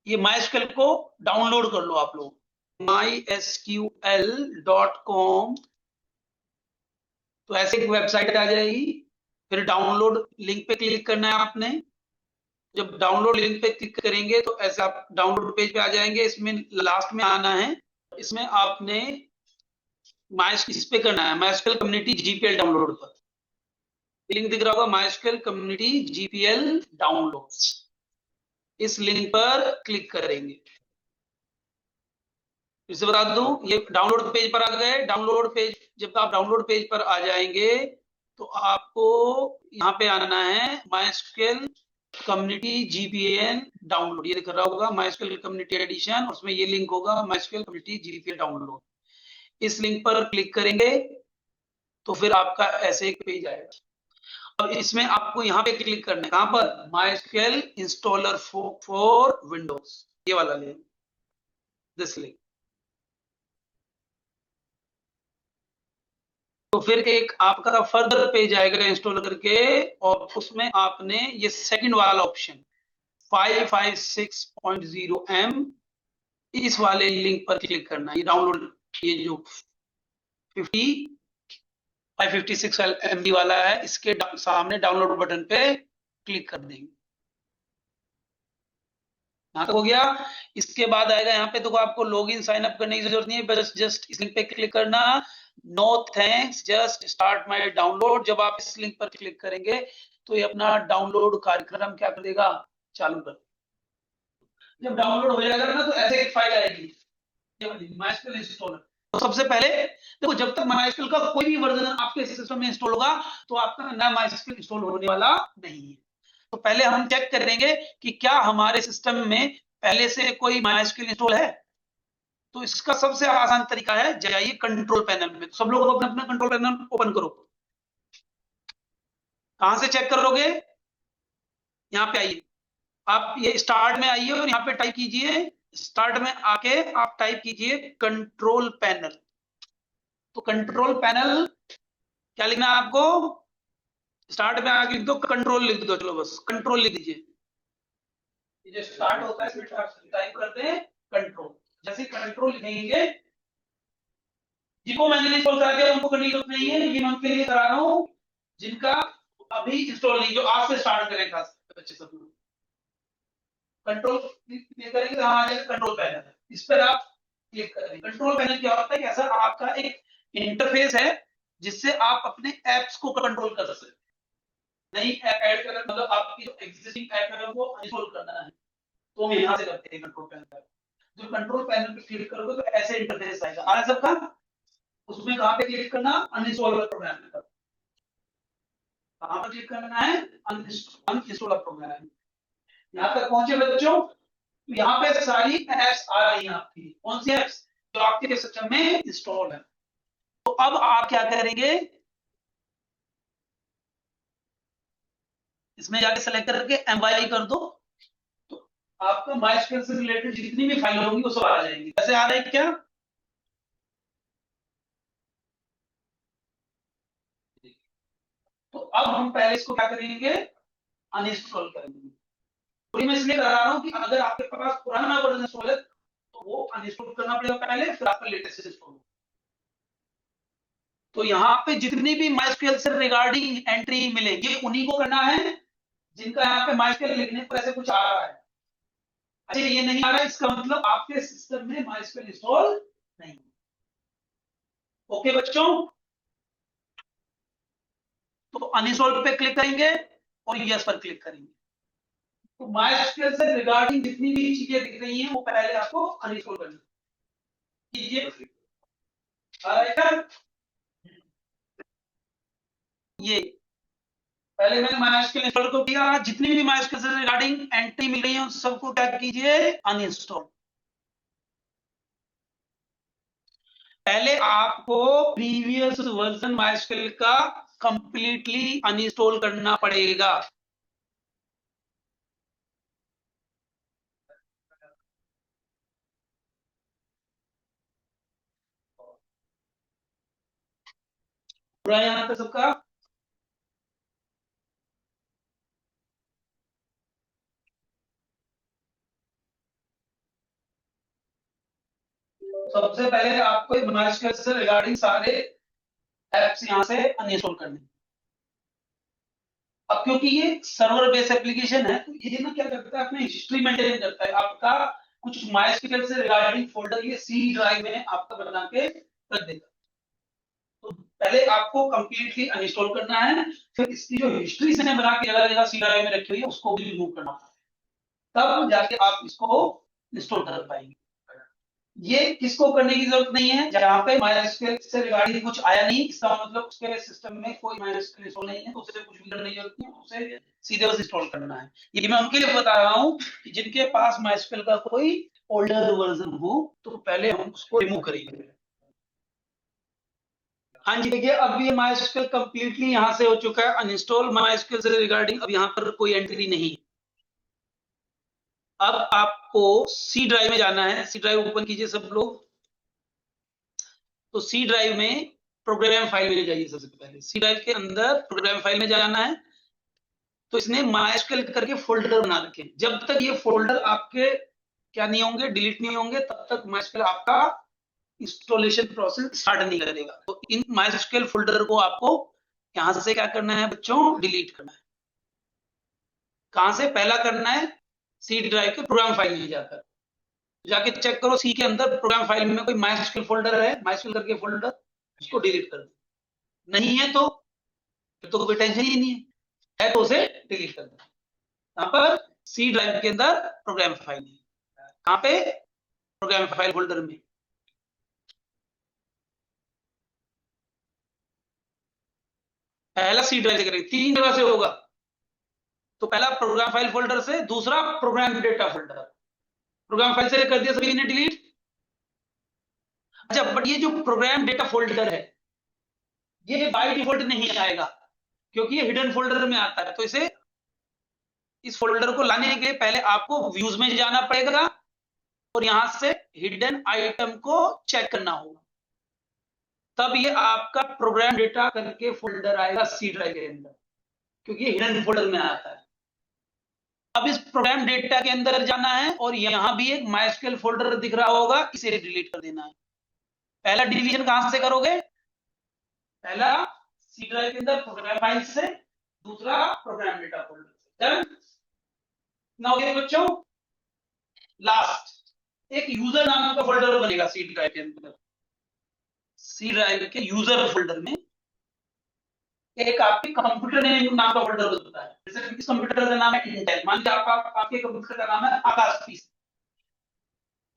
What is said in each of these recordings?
ये MySQL को download कर लो आप लोग, mysql.com। तो ऐसे एक वेबसाइट आ जाएगी, फिर डाउनलोड लिंक पे क्लिक करना है आपने। जब डाउनलोड लिंक पे क्लिक करेंगे तो ऐसे आप डाउनलोड पेज पे आ जाएंगे। इसमें लास्ट में आना है, इसमें आपने इस पे करना है MySQL कम्युनिटी GPL डाउनलोड पर। लिंक दिख रहा होगा MySQL कम्युनिटी GPL डाउनलोड, इस लिंक पर क्लिक करेंगे। फिर से बता दूं, ये डाउनलोड पेज पर आ गए। डाउनलोड पेज, जब आप डाउनलोड पेज पर आ जाएंगे तो आपको यहाँ पे आना है MySQL कम्युनिटी GPL डाउनलोड। ये दिख रहा होगा MySQL कम्युनिटी एडिशन, उसमें ये लिंक होगा MySQL कम्युनिटी GPL डाउनलोड। इस लिंक पर क्लिक करेंगे तो फिर आपका ऐसे एक पेज आएगा। अब इसमें आपको यहाँ पे क्लिक करना है, कहां पर? MySQL इंस्टॉलर फॉर विंडोज, ये वाला लिंक, दिस लिंक। तो फिर एक आपका फर्दर पेज आएगा इंस्टॉल करके, और उसमें आपने ये सेकंड वाला ऑप्शन 556.0M, इस वाले लिंक पर क्लिक करना है। ये डाउनलोड, ये जो 556 MB वाला है, इसके सामने डाउनलोड बटन पे क्लिक कर देंगे। यहाँ तक हो गया। इसके बाद आएगा यहाँ पे, देखो आपको लॉगिन साइन अप करने की जरूरत नहीं है, बस जस्ट इस लिंक पे क्लिक करना। No thanks, just start my download. जब आप इस लिंक पर क्लिक करेंगे तो ये अपना डाउनलोड कार्यक्रम क्या कर देगा, चालू कर। जब डाउनलोड हो जाएगा ना तो ऐसे एक फाइल आएगी, MySQL इंस्टॉलर। तो सबसे पहले देखो, जब तक MySQL का कोई भी वर्जन आपके सिस्टम में इंस्टॉल होगा तो आपका नया MySQL इंस्टॉल होने वाला नहीं है। तो पहले हम चेक करेंगे कि क्या हमारे सिस्टम में पहले से कोई MySQL इंस्टॉल है। तो इसका सबसे आसान तरीका है, जाइए कंट्रोल पैनल में। तो सब लोग अपना अपना कंट्रोल पैनल ओपन करो। कहां से चेक करोगे? यहाँ पे आइए, आप ये स्टार्ट में आइए और यहाँ पे टाइप कीजिए, स्टार्ट में आके आप टाइप कीजिए कंट्रोल पैनल। तो कंट्रोल पैनल क्या लिखना है आपको? स्टार्ट में आके लिख दो कंट्रोल, लिख दो, चलो बस कंट्रोल लिख दीजिए। ये जो स्टार्ट होता है इसमें टाइप करते हैं कंट्रोल। जैसे कंट्रोल लिखेंगे, जिनको मैंने इंस्टॉल करा दिया उनको करने की जरूरत नहीं है, लेकिन मैं उनके लिए करा रहा हूँ जिनका अभी इंस्टॉल नहीं, जो आज से स्टार्ट करें खास बच्चे सब लोग। कंट्रोल क्लिक करेंगे, आ जाएगा कंट्रोल पैनल, इस पर आप क्लिक करेंगे। कंट्रोल पैनल क्या होता है कि ऐसा आपका एक इंटरफेस है जिससे आप अपने एप्स को कंट्रोल कर सकते हैं। नई ऐप ऐड करना, मतलब आपकी जो एग्जिस्टिंग ऐप है वो इंस्टॉल करना है, तो हम यहाँ से करते हैं कंट्रोल पैनल पर। जो कंट्रोल पैनल पे क्लिक करोगे तो ऐसे इंटरफेस आएगा, आ रहा है सबका। उसमें कहाँ पे क्लिक करना? अनइंस्टॉल प्रोग्राम पर। कहाँ पर क्लिक करना है? Uninstall program. यहाँ तक पहुंचे बच्चों? तो यहाँ पे सारी एप्स आ रही हैं आपकी। कौन सी एप्स? जो आपके सिस्टम में इंस्टॉल है। तो अब आप क्या करेंगे, इसमें जाके सेलेक्ट करके MY कर दो, तो आपका MySQL से रिलेटेड जितनी भी फाइल होंगी वो सब आ जाएंगी। कैसे आ रहा है क्या? तो अब हम पहले इसको क्या करेंगे, अनइंस्टॉल करेंगे। तो मैं इसलिए करा रहा हूँ कि अगर आपके पास पुराना वर्जन इंस्टॉल है तो वो अनइंस्टॉल करना पड़ेगा पहले, फिर आपका लेटेस्ट इंस्टॉल हो। तो यहाँ पे जितनी भी MySQL से रिगार्डिंग एंट्री मिलेगी उन्हीं को करना है जिनका यहाँ पे MySQL लिखने पर ऐसे कुछ आ रहा है। अच्छा, ये नहीं आ रहा है, इसका मतलब आपके सिस्टम में MySQL इंस्टॉल नहीं। ओके बच्चों, तो अनइंस्टॉल पे क्लिक करेंगे और यस पर क्लिक करेंगे। तो MySQL से रिगार्डिंग जितनी भी चीजें दिख रही हैं वो पहले आपको अनइंस्टॉल करनी कीजिए। ये पहले मैंने MySQL इंस्टॉल को किया, जितनी भी MySQL से रिगार्डिंग एंट्री मिल रही है उन सबको क्या कीजिए, अनइंस्टॉल। पहले आपको प्रीवियस वर्जन MySQL का कंप्लीटली अनइंस्टॉल करना पड़ेगा। पूरा यहाँ पे सबका सबसे पहले आपको MySQL से रिगार्डिंग सारे एप्स यहाँ से अनइंस्टॉल करने। अब क्योंकि ये सर्वर बेस्ड एप्लीकेशन है तो ये ना क्या करता है, अपनी हिस्ट्री मेंटेन करता है। आपका कुछ MySQL से रिगार्डिंग फोल्डर ये सी ड्राइव में आपका बना के रख देगा। तो पहले आपको कंप्लीटली अनइंस्टॉल करना है, फिर इसकी जो हिस्ट्री से बना के जगह जगह सी ड्राइव में रखी हुई है उसको भी रिमूव करना है, तब जाके आप इसको इंस्टॉल कर पाएंगे। ये किसको करने की जरूरत नहीं है, जहां पे MySQL से रिगार्डिंग कुछ आया नहीं, इसका मतलब उसके सिस्टम में कोई MySQL इंस्टॉल नहीं है, तो उसे कुछ भी करने की जरूरत नहीं, उसे सीधे बस इंस्टॉल करना है। ये मैं उनके लिए बता रहा हूँ कि जिनके पास MySQL का कोई ओल्डर वर्जन हो, तो पहले हम उसको रिमूव करेंगे। हाँ जी, देखिए अब ये MySQL कंप्लीटली यहाँ से हो चुका है अनइंस्टॉल। MySQL से रिगार्डिंग अब यहाँ पर कोई एंट्री नहीं। अब आपको सी ड्राइव में जाना है। सी ड्राइव ओपन कीजिए सब लोग। तो सी ड्राइव में प्रोग्राम फाइल में जाइए। सबसे पहले सी ड्राइव के अंदर प्रोग्राम फाइल में जाना है। तो इसने MySQL करके फोल्डर बना रखे हैं। जब तक ये फोल्डर आपके क्या नहीं होंगे, डिलीट नहीं होंगे, तब तक MySQL आपका इंस्टॉलेशन प्रोसेस स्टार्ट नहीं करेगा। तो इन MySQL फोल्डर को आपको यहां से क्या करना है बच्चों, डिलीट करना है। कहां से पहला करना है, सी ड्राइव के प्रोग्राम फाइल में जाकर जाके चेक करो सी के अंदर प्रोग्राम फाइल में कोई MySQL फोल्डर है, MySQL करके फोल्डर, उसको डिलीट कर दो। नहीं है तो फिर तो कोई टेंशन ही नहीं है तो उसे डिलीट कर दो। यहाँ पर सी ड्राइव के अंदर प्रोग्राम फाइल है, कहाँ पे, प्रोग्राम फाइल फोल्डर में। पहला सी ड्राइव से करेंगे, 3 जगह से होगा। तो पहला प्रोग्राम फाइल फोल्डर से, दूसरा program data folder. Program file से कर दिया सभी ने डिलीट। अच्छा, बट ये जो प्रोग्राम डेटा फोल्डर है ये बाय डिफॉल्ट नहीं आएगा, क्योंकि ये हिडन फोल्डर में आता है। तो इसे, इस फोल्डर को लाने के लिए पहले आपको व्यूज में जाना पड़ेगा और यहां से हिडन आइटम को चेक करना होगा, तब ये आपका प्रोग्राम डेटा करके फोल्डर आएगा सी ड्राइव के अंदर, क्योंकि ये हिडन फोल्डर में आता है। अब इस प्रोग्राम डेटा के अंदर जाना है और यहां भी एक MySQL फोल्डर दिख रहा होगा, इसे डिलीट कर देना है। पहला डिलीशन कहां से करोगे, पहला सी ड्राइव के अंदर प्रोग्राम फाइल से, दूसरा प्रोग्राम डेटा फोल्डर से। डन। नाउ ये बच्चों लास्ट एक यूजर नाम का फोल्डर बनेगा सी ड्राइव के अंदर। सी ड्राइव के यूजर फोल्डर में एक आपके कंप्यूटर नेम नाम का फोल्डर बनता है। जैसे इस कंप्यूटर का नाम है इंटेल, मान लीजिए आपके कंप्यूटर का नाम है आकाश पीसी,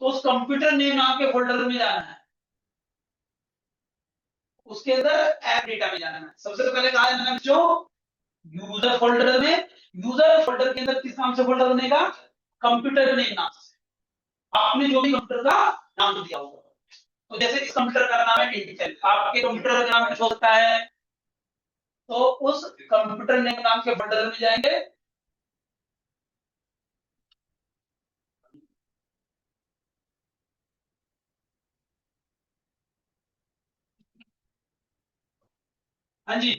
तो उस कंप्यूटर नेम नाम के फोल्डर में जाना है, उसके अंदर ऐप डेटा में जाना है। सबसे पहले कहा जाना है जो यूजर फोल्डर में, यूजर फोल्डर के अंदर किस नाम से फोल्डर बनेगा, कंप्यूटर नेम नाम से, आपने जो भी कंप्यूटर का नाम दिया होगा। तो जैसे इस कंप्यूटर का नाम है इंटेल, आपके कंप्यूटर का नाम कुछ हो सकता है, तो उस कंप्यूटर नेम नाम के फोल्डर में जाएंगे। हाँ जी,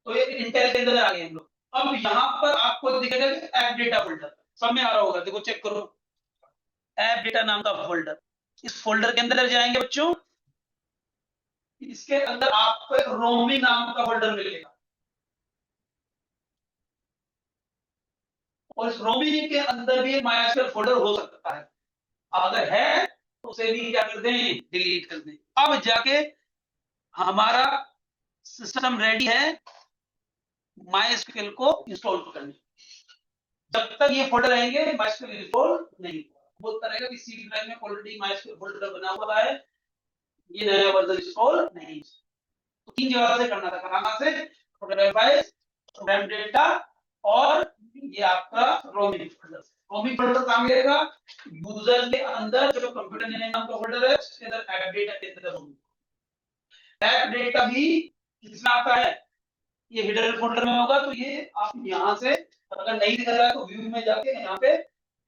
तो ये इंटेल के अंदर आ गए हम लोग। अब यहां पर आपको दिखेगा ऐप डेटा फोल्डर, सब में आ रहा होगा, देखो चेक करो, ऐप डेटा नाम का फोल्डर। इस फोल्डर के अंदर जाएंगे बच्चों, इसके अंदर आपको एक रोमी नाम का फोल्डर मिलेगा, और इस रोमी के अंदर भी MySQL फोल्डर हो सकता है। अगर है तो उसे भी क्या कर दें, डिलीट कर दें। अब जाके हमारा सिस्टम रेडी है MySQL को इंस्टॉल करने। जब तक ये फोल्डर रहेंगे MySQL इंस्टॉल नहीं बोलता रहेगा कि सी ड्राइव में ऑलरेडी MySQL फोल्डर बना हुआ है, ये नया वर्जन इंस्टॉल नहीं। तो 3 जगह से करना था, कहां से, प्रोग्राम फाइल, प्रोग्राम डेटा, और ये आपका रोमी फोल्डर। रोमी फोल्डर कहां मिलेगा, यूजर के अंदर जो कंप्यूटर नेम नाम का फोल्डर है उसके अंदर ऐप डेटा के अंदर रोमी। ऐप डेटा भी किसमें आता है, ये हिडन फोल्डर में होगा। तो ये आप यहां से अगर नहीं दिख रहा है तो व्यू में जाके यहाँ पे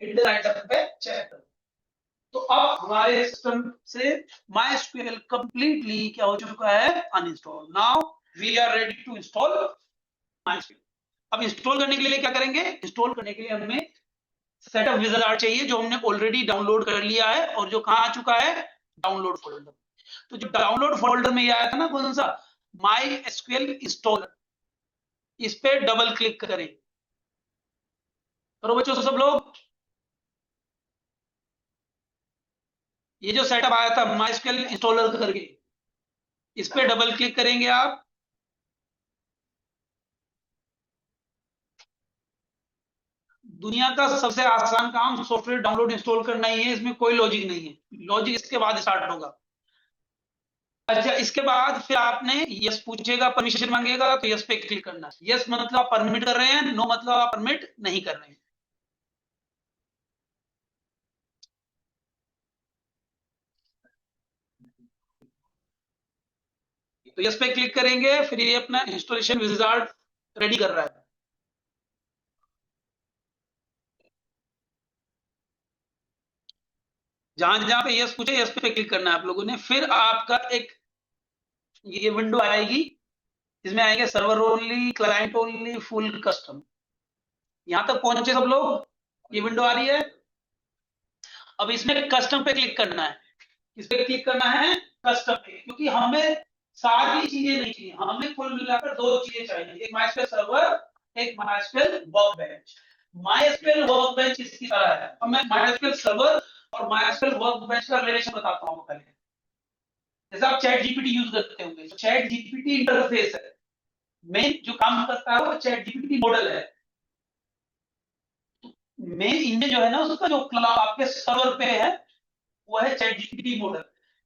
हिडन आइटम पे चेक करो। तो अब हमारे सिस्टम से MySQL कंप्लीटली क्या हो चुका है, uninstall. Now we are ready to install MySQL। अब इंस्टॉल करने के लिए क्या करेंगे, इंस्टॉल करने के लिए हमें सेटअप विजार्ड चाहिए, जो हमने ऑलरेडी डाउनलोड कर लिया है और जो कहां आ चुका है डाउनलोड फोल्डर। तो जो डाउनलोड फोल्डर में ये आया था ना कौन सा, माई एसक्यूएल इंस्टॉलर, इस पे डबल क्लिक करें। तो बच्चों सब लोग, ये जो सेटअप आया था माई एसक्यूएल इंस्टॉलर करके, इस पे डबल क्लिक करेंगे आप। दुनिया का सबसे आसान काम सॉफ्टवेयर डाउनलोड इंस्टॉल करना ही है, इसमें कोई लॉजिक नहीं है, लॉजिक इसके बाद स्टार्ट होगा। अच्छा, इसके बाद फिर आपने यस पूछेगा, परमिशन मांगेगा, तो यस पे क्लिक करना है। यस मतलब आप परमिट कर रहे हैं, नो मतलब आप परमिट नहीं कर रहे हैं। तो यस पे क्लिक करेंगे, फिर ये अपना इंस्टॉलेशन विजार्ड रेडी कर रहा है। जहां जहां पे यस पूछे, यस पे क्लिक करना है आप लोगों ने। फिर आपका एक ये विंडो आएगी, इसमें आएंगे server only, client only, full custom. यहां तक पहुंचे सब लोग, ये विंडो आ रही है। अब इसमें कस्टम पे क्लिक करना है। इस पे क्लिक करना है कस्टम पे, क्योंकि हमें सारी चीजें नहीं चाहिए, हमें कुल मिलाकर दो चीजें चाहिए, एक माइस्क्वेल सर्वर, एक माइस्क्वेल वर्कबेंच। माइस्क्वेल वर्कबेंच इसकी तरह है। अब मैं माइस्क्वेल सर्वर और माइस्क्वेल वर्कबेंच का रिलेशन बताता हूँ पहले। जैसे आप चैट जीपीटी यूज करते होंगे, तो चैट जीपीटी इंटरफेस है, मेन जो काम करता है वो चैट जीपीटी मॉडल है। मेन इंजन जो है ना उसका, जो आपके सर्वर पे है, वो है chat GPT model.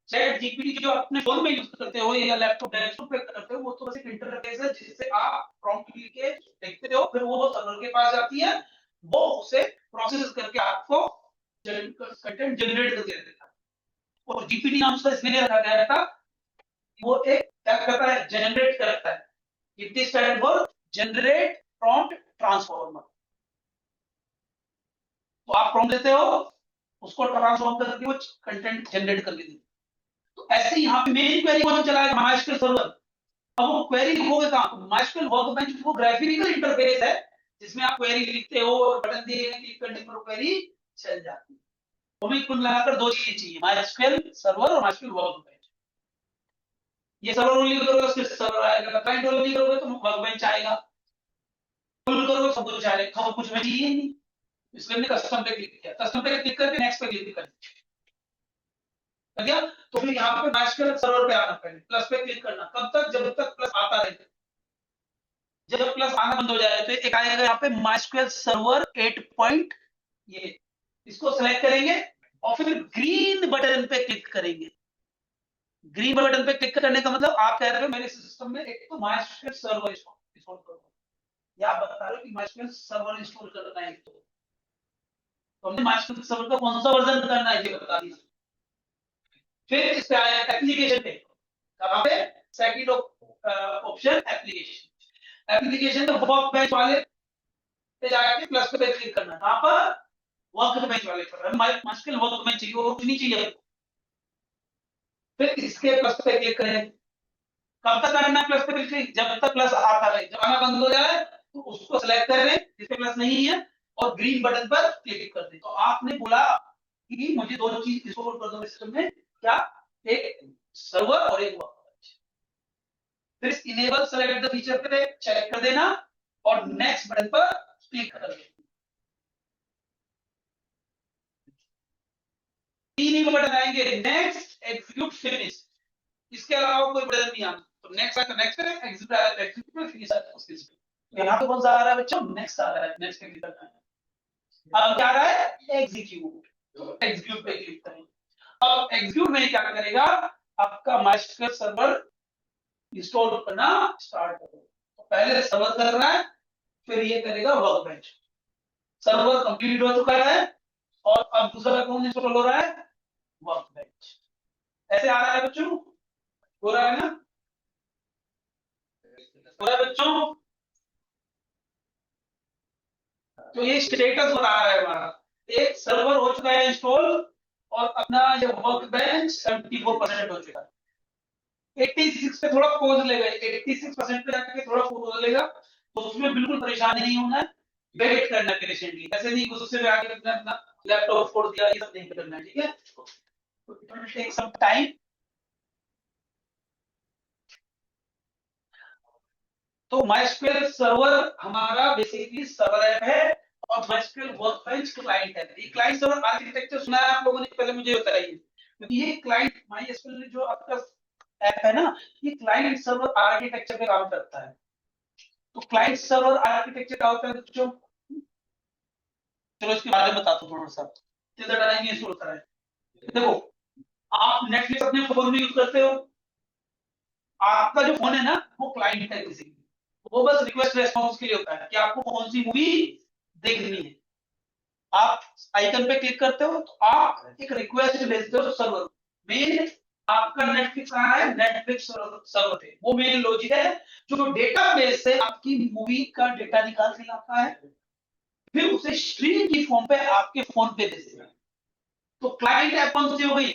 Chat GPT जो अपने फोन में यूज करते हो या लैपटॉप डेस्कटॉप पे करते हो, वो तो बस एक इंटरफेस है जिससे आप प्रॉम्प्ट लिख के देखते हो, फिर वो सर्वर के पास जाती है, वो उसे प्रोसेस करके आपको कंटेंट जनरेट करके देता है। और जीपीटी नाम से इसलिए रखा गया था, वो एक क्या करता है, जनरेट करता है। It is stand for generate prompt transformer. तो आप प्रॉम्प्ट देते हो, उसको ट्रांसफॉर्म करके वो कंटेंट जनरेट करके देते। तो ऐसे ही यहाँ पे मेन क्वेरी कौन चलाएगा, माइस्क्वेल सर्वर। अब वो क्वेरी लिखोगे कहां, माइस्क्वेल वर्कबेंच वो ग्राफिकल इंटरफेस है जिसमें आप क्वेरी लिखते हो और बटन दिए हैं, क्लिक करने पर क्वेरी चल जाती है। तो हमें कुल मिलाकर दो चीजें चाहिए, माइस्क्वेल सर्वर और माइस्क्वेल वर्कबेंच। ये सर्वर ओनली करोगे तो सिर्फ सर्वर आएगा, क्लाइंट ओनली करोगे तो वर्कबेंच आएगा, फुल करोगे सब कुछ आएगा, सब कुछ में चाहिए नहीं। इसलिए हमने कस्टम पे क्लिक किया, कस्टम पे क्लिक करके नेक्स्ट पे क्लिक कर दिया। तो फिर यहाँ पे माइस्क्वेल सर्वर पे आना, पहले प्लस पे क्लिक करना। कब तक, जब तक प्लस आता रहे। जब प्लस आना बंद हो जाए तो एक आएगा यहाँ पे माइस्क्वेल सर्वर 8 पॉइंट, ये इसको सेलेक्ट करेंगे और फिर ग्रीन बटन पे क्लिक करेंगे। ग्रीन बटन पे क्लिक करने का मतलब आप कह रहे हो मेरे सिस्टम में एक तो माइस्क्वेल सर्वर इंस्टॉल करो, या आप बता रहे हो कि माइस्क्वेल सर्वर इंस्टॉल करना है। तो हमने माइस्क्वेल सर्वर का कौन सा वर्जन करना है ये बता दिया। फिर इस पे आया एप्लीकेशन पे, कहां पे, सेकंड ऑप्शन एप्लीकेशन। एप्लीकेशन तो वर्कबेंच वाले पे जाके प्लस पे क्लिक करना, कहां पर, वर्कबेंच वाले पर। माइस्क्वेल वर्कबेंच चाहिए और कुछ नहीं चाहिए। फिर इसके प्लस पे क्लिक करें। कब तक करना है प्लस पे क्लिक, जब तक प्लस आता रहे। जब आना बंद हो जाए तो उसको सिलेक्ट कर लें जिसपे प्लस नहीं है और ग्रीन बटन पर क्लिक कर दें। तो आपने बोला कि मुझे दो चीज इंस्टॉल कर दो सिस्टम में, क्या, एक सर्वर और एक वर्कबेंच। फिर इनेबल सेलेक्ट द फीचर पे चेक कर देना और नेक्स्ट बटन पर क्लिक कर देना। तीन ही बटन आएंगे, नेक्स्ट, एग्जीक्यूट, फिनिश। इसके अलावा कोई बटन नहीं आना। तो नेक्स्ट आएगा, नेक्स्ट करें, एग्जीक्यूट आएगा, एग्जीक्यूट में, फिनिश आएगा उसके। यहाँ पे कौन सा आ रहा है बच्चों, नेक्स्ट आ रहा है, नेक्स्ट पे क्लिक करना है। अब क्या आ रहा है, एग्जीक्यूट, एग्जीक्यूट पे क्लिक करें। अब एग्जीक्यूट में क्या करेगा, आपका माइस्क्वेल सर्वर इंस्टॉल करना स्टार्ट करो। तो पहले सर्वर कर रहा है, फिर ये करेगा वर्कबेंच। सर्वर कंप्लीट हो चुका है और अब दूसरा कौन इंस्टॉल हो रहा है, वर्कबेंच। ऐसे आ रहा है बच्चों, हो रहा है ना, हो रहा है बच्चों। तो ये स्टेटस बता रहा है हमारा, एक सर्वर हो चुका है इंस्टॉल और अपना ये वर्कबेंच 74% हो चुका है। 86 पे थोड़ा पॉज लेगा, 86% पे जाके थोड़ा पॉज लेगा, तो उसमें बिल्कुल परेशानी नहीं होना है, वेट करना है पेशेंटली। ऐसे नहीं गुस्से में आके अपना लैपटॉप फोड़ दिया, ये सब नहीं करना है, ठीक है। It will take some time. तो MySQL सर्वर हमारा बेसिकली सर्वर ऐप है और MySQL वर्कबेंच क्लाइंट है। ये क्लाइंट सर्वर आर्किटेक्चर सुना है आप लोगों ने, पहले मुझे बताइए, क्योंकि ये क्लाइंट MySQL जो आपका ऐप है ना, ये क्लाइंट सर्वर आर्किटेक्चर पे काम करता है। तो क्लाइंट सर्वर आर्किटेक्चर क्या होता है बच्चों? चलो इसके बारे में बताता हूँ थोड़ा सा, किधर डालेंगे इसको होता है। देखो, आप नेटफ्लिक्स अपने फोन में यूज करते हो, आपका जो फोन है ना वो क्लाइंट है किसी, वो बस रिक्वेस्ट रेस्पॉन्स के लिए होता है कि आपको कौन सी मूवी देखनी है। आप आइकन पे क्लिक करते हो तो आप एक रिक्वेस्ट भेजते हो सर्वर मेन, आपका नेटफ्लिक्स आ रहा है नेटफ्लिक्स सर्वर पे, वो मेन लॉजिक है जो डेटाबेस से आपकी मूवी का डेटा निकाल के लाता है, फिर उसे स्ट्रीम की फॉर्म पे आपके फोन पे भेजेगा। तो क्लाइंट ऐप कौन सी हो गई?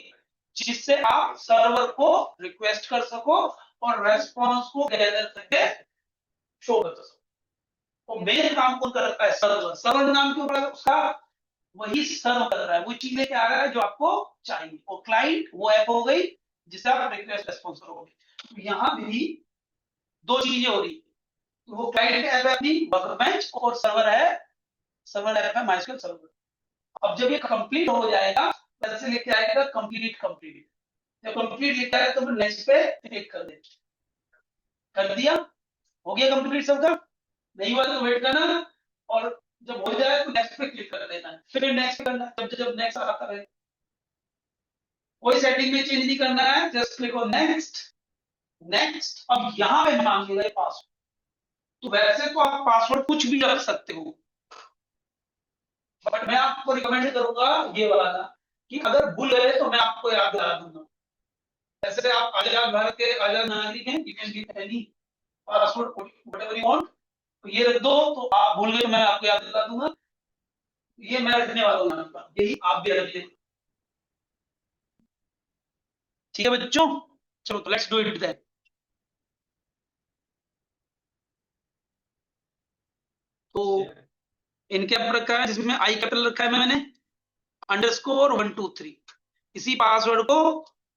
जिससे आप सर्वर को रिक्वेस्ट कर सको और रेस्पॉन्स को गैदर करके शो कर सको। तो मेन काम कौन करता है? सर्वर। सर्वर नाम क्यों पड़ा उसका? वही सर्व कर रहा है, वो चीज लेके आ रहा है जो आपको चाहिए। और क्लाइंट वो ऐप हो गई जिसे आप रिक्वेस्ट रेस्पॉन्स करोगे। तो यहां भी दो चीजें हो रही, तो वो क्लाइंट ऐप है अपनी वर्कबेंच, और सर्वर है, सर्वर ऐप है MySQL सर्वर। अब जब ये कंप्लीट हो जाएगा, वैसे लेके आएगा कंप्लीट कंप्लीट, जब कंप्लीट लिखा है तो नेक्स्ट पे क्लिक कर दे। कर दिया, हो गया कंप्लीट सबका। नहीं हुआ तो वेट करना, और जब हो जाए तो नेक्स्ट पे क्लिक कर देना है, फिर नेक्स्ट करना है, जब जब नेक्स्ट आता रहे। कोई सेटिंग में चेंज नहीं करना है, just click on next. Next, अब यहां पे मांगेगा पासवर्ड। तो वैसे तो आप पासवर्ड कुछ भी रख सकते हो, बट मैं आपको रिकमेंड करूंगा ये वाला, कि अगर भूल गए तो मैं आपको याद दिला दूंगा। जैसे आप आजाद भारत के आजाद नागरिक हैं, you can give any password whatever you want, तो ये रख दो, तो आप भूल गए तो मैं आपको याद दिला दूंगा। ये मैं रखने वाला हूँ आपका, यही आप भी रख लें। ठीक है बच्चों, चलो तो लेट्स डू इट देन। तो इनके अब रखा है, जिसमें आई कैपिटल रखा है मैंने, अंडरस्कोर 123, इसी पासवर्ड को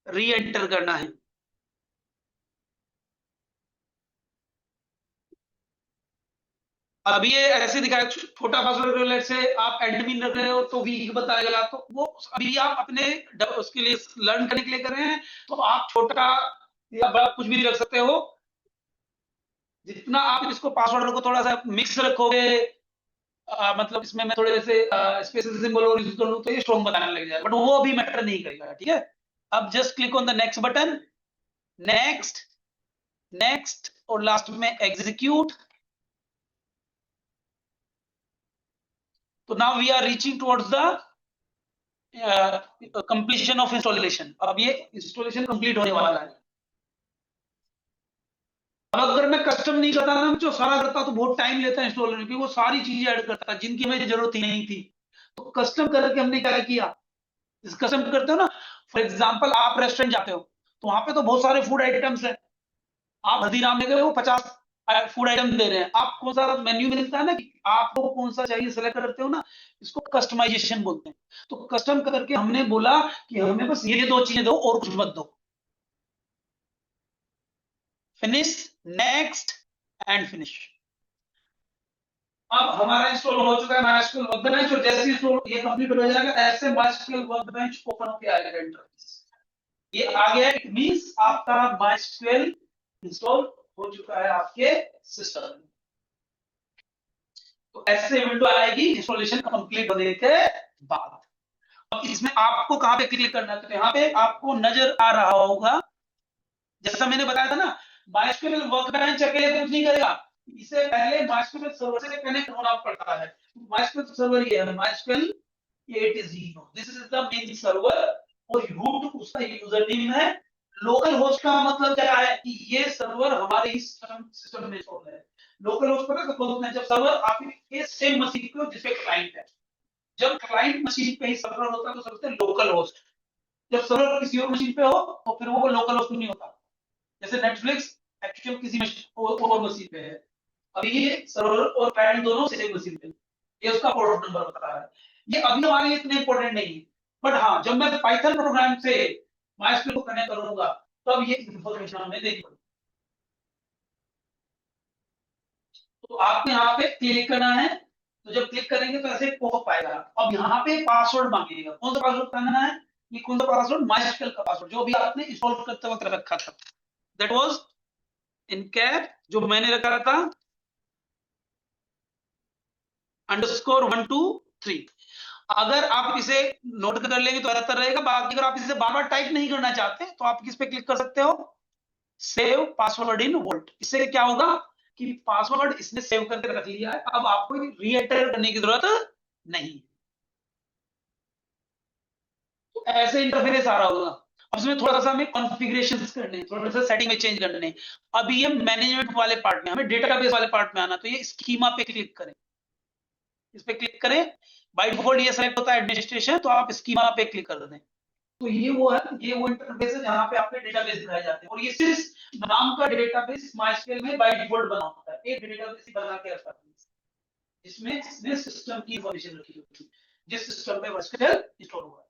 री एंटर करना है। अब ये ऐसे दिखाया छोटा पासवर्ड, लेट से आप एडमिन रख रहे हो तो वीक बताएगा, तो वो अभी आप अपने उसके लिए लर्न करने के लिए कर रहे हैं, तो आप छोटा या बड़ा कुछ भी रख सकते हो। जितना आप इसको पासवर्ड रखो, थोड़ा सा मिक्स रखोगे, मतलब इसमें मैं थोड़े से स्पेशल सिंबल और यूज कर लूं तो ये स्ट्रॉन्ग बताने लग जाएगा, बट वो अभी मैटर नहीं करेगा। ठीक है, अब just click on the next button, next, next, और लास्ट में एग्जीक्यूट। तो now we are reaching towards the completion of installation. अब ये इंस्टॉलेशन कंप्लीट होने वाला है। अब अगर मैं कस्टम नहीं करता ना, जो सारा करता तो बहुत टाइम लेता है इंस्टॉलर में, क्योंकि वो सारी चीजें ऐड करता है जिनकी हमें जरूरत ही नहीं थी। तो कस्टम करके हमने क्या किया, इस कस्टम करते हो ना, फॉर एग्जांपल आप रेस्टोरेंट जाते हो तो वहां पे तो बहुत सारे फूड आइटम्स है, आप हल्दीराम में गए वो 50 फूड आइटम दे रहे हैं, आप कौन सा मेन्यू मिलता है ना कि आपको कौन सा चाहिए सेलेक्ट करते हो ना, इसको कस्टमाइजेशन बोलते हैं। तो कस्टम करके हमने बोला कि हमें बस ये दो चीजें दो और कुछ मत दो। Finish, next, and finish. अब हमारा इंस्टॉल हो चुका है MySQL वर्कबेंच, और जैसे इंस्टॉल ये कंप्लीट हो जाएगा, ऐसे MySQL वर्कबेंच ओपन होकर आएगा इंटरफेस। ये आ गया, इट मींस आपका MySQL इंस्टॉल हो चुका है आपके सिस्टम में। तो ऐसे विंडो आएगी इंस्टॉलेशन कंप्लीट होने के बाद। अब इसमें आपको कहां पे क्लिक करना है, तो यहाँ पे आपको नजर आ रहा होगा, जैसा मैंने बताया था ना, MySQL वर्कबेंच अकेले कुछ नहीं करेगा, इससे पहले MySQL सर्वर से कनेक्ट होना पड़ता है। MySQL सर्वर ये है, MySQL 80, this is the main server, और रूट उसका यूजर नेम है। लोकल होस्ट का मतलब क्या है कि ये सर्वर हमारे ही सिस्टम में इंस्टॉल है। लोकल होस्ट पता है कब जब सर्वर आपके सेम मशीन पे हो जिसपे क्लाइंट है। जब क्लाइंट मशीन पे ही सर्वर होता है तो समझते हैं लोकल होस्ट। जब सर्वर किसी और मशीन पे हो तो फिर वो लोकल होस्ट नहीं होता। जैसे नेटफ्लिक्स एक्चुअल किसी और मशीन पे है, अभी ये सर्वर और क्लाइंट दोनों सेम मशीन पे, ये उसका पोर्ट नंबर बता रहा है। ये अभी हमारे लिए इतने इंपॉर्टेंट नहीं है, बट हाँ, जब मैं पाइथन प्रोग्राम से माइस्क्यूएल को कनेक्ट करूंगा तब ये इंफॉर्मेशन हमें देनी पड़ेगी। तो आपको यहाँ पे क्लिक करना है, तो जब क्लिक करेंगे तो ऐसे पॉपअप आएगा। अब यहाँ पे पासवर्ड मांगेगा, कौन सा पासवर्ड करना है? ये कौन सा पासवर्ड? माइस्क्यूएल का पासवर्ड जो भी आपने इंस्टॉल करते वक्त रखा था, दैट वाज इन कैप, जो मैंने रखा था _123। अगर आप इसे नोट कर लेंगे तो बेहतर रहेगा। बाकी अगर आप इसे बार बार टाइप नहीं करना चाहते तो आप किस पे क्लिक कर सकते हो? सेव पासवर्ड इन वोल्ट। इससे क्या होगा कि पासवर्ड इसने सेव करके रख लिया है, अब आपको री एंटर करने की जरूरत नहीं। तो ऐसे इंटरफेस आ रहा होगा। अब इसमें थोड़ा सा हमें कॉन्फ़िगरेशन करने हैं, थोड़ा सा सेटिंग में चेंज करने हैं। अब ये मैनेजमेंट वाले पार्ट में, हमें डेटाबेस वाले पार्ट में आना, तो ये स्कीमा पे क्लिक करें, इस पे क्लिक करें। बाय डिफॉल्ट ये सेलेक्ट होता है एडमिनिस्ट्रेशन, तो आप स्कीमा पे क्लिक कर दें। तो ये वो है, ये वो इंटरफेस है जहां पे आपके डेटाबेस दिखाए जाते हैं। और ये सिर्फ नाम का डेटाबेस माइस्क्यूएल में बाय डिफॉल्ट बना होता है, एक डेटाबेस ही बना के रखा है जिसमें जिस सिस्टम की इन्फॉर्मेशन रखी होती है, जिस सिस्टम में माइस्क्यूएल इंस्टॉल हुआ है।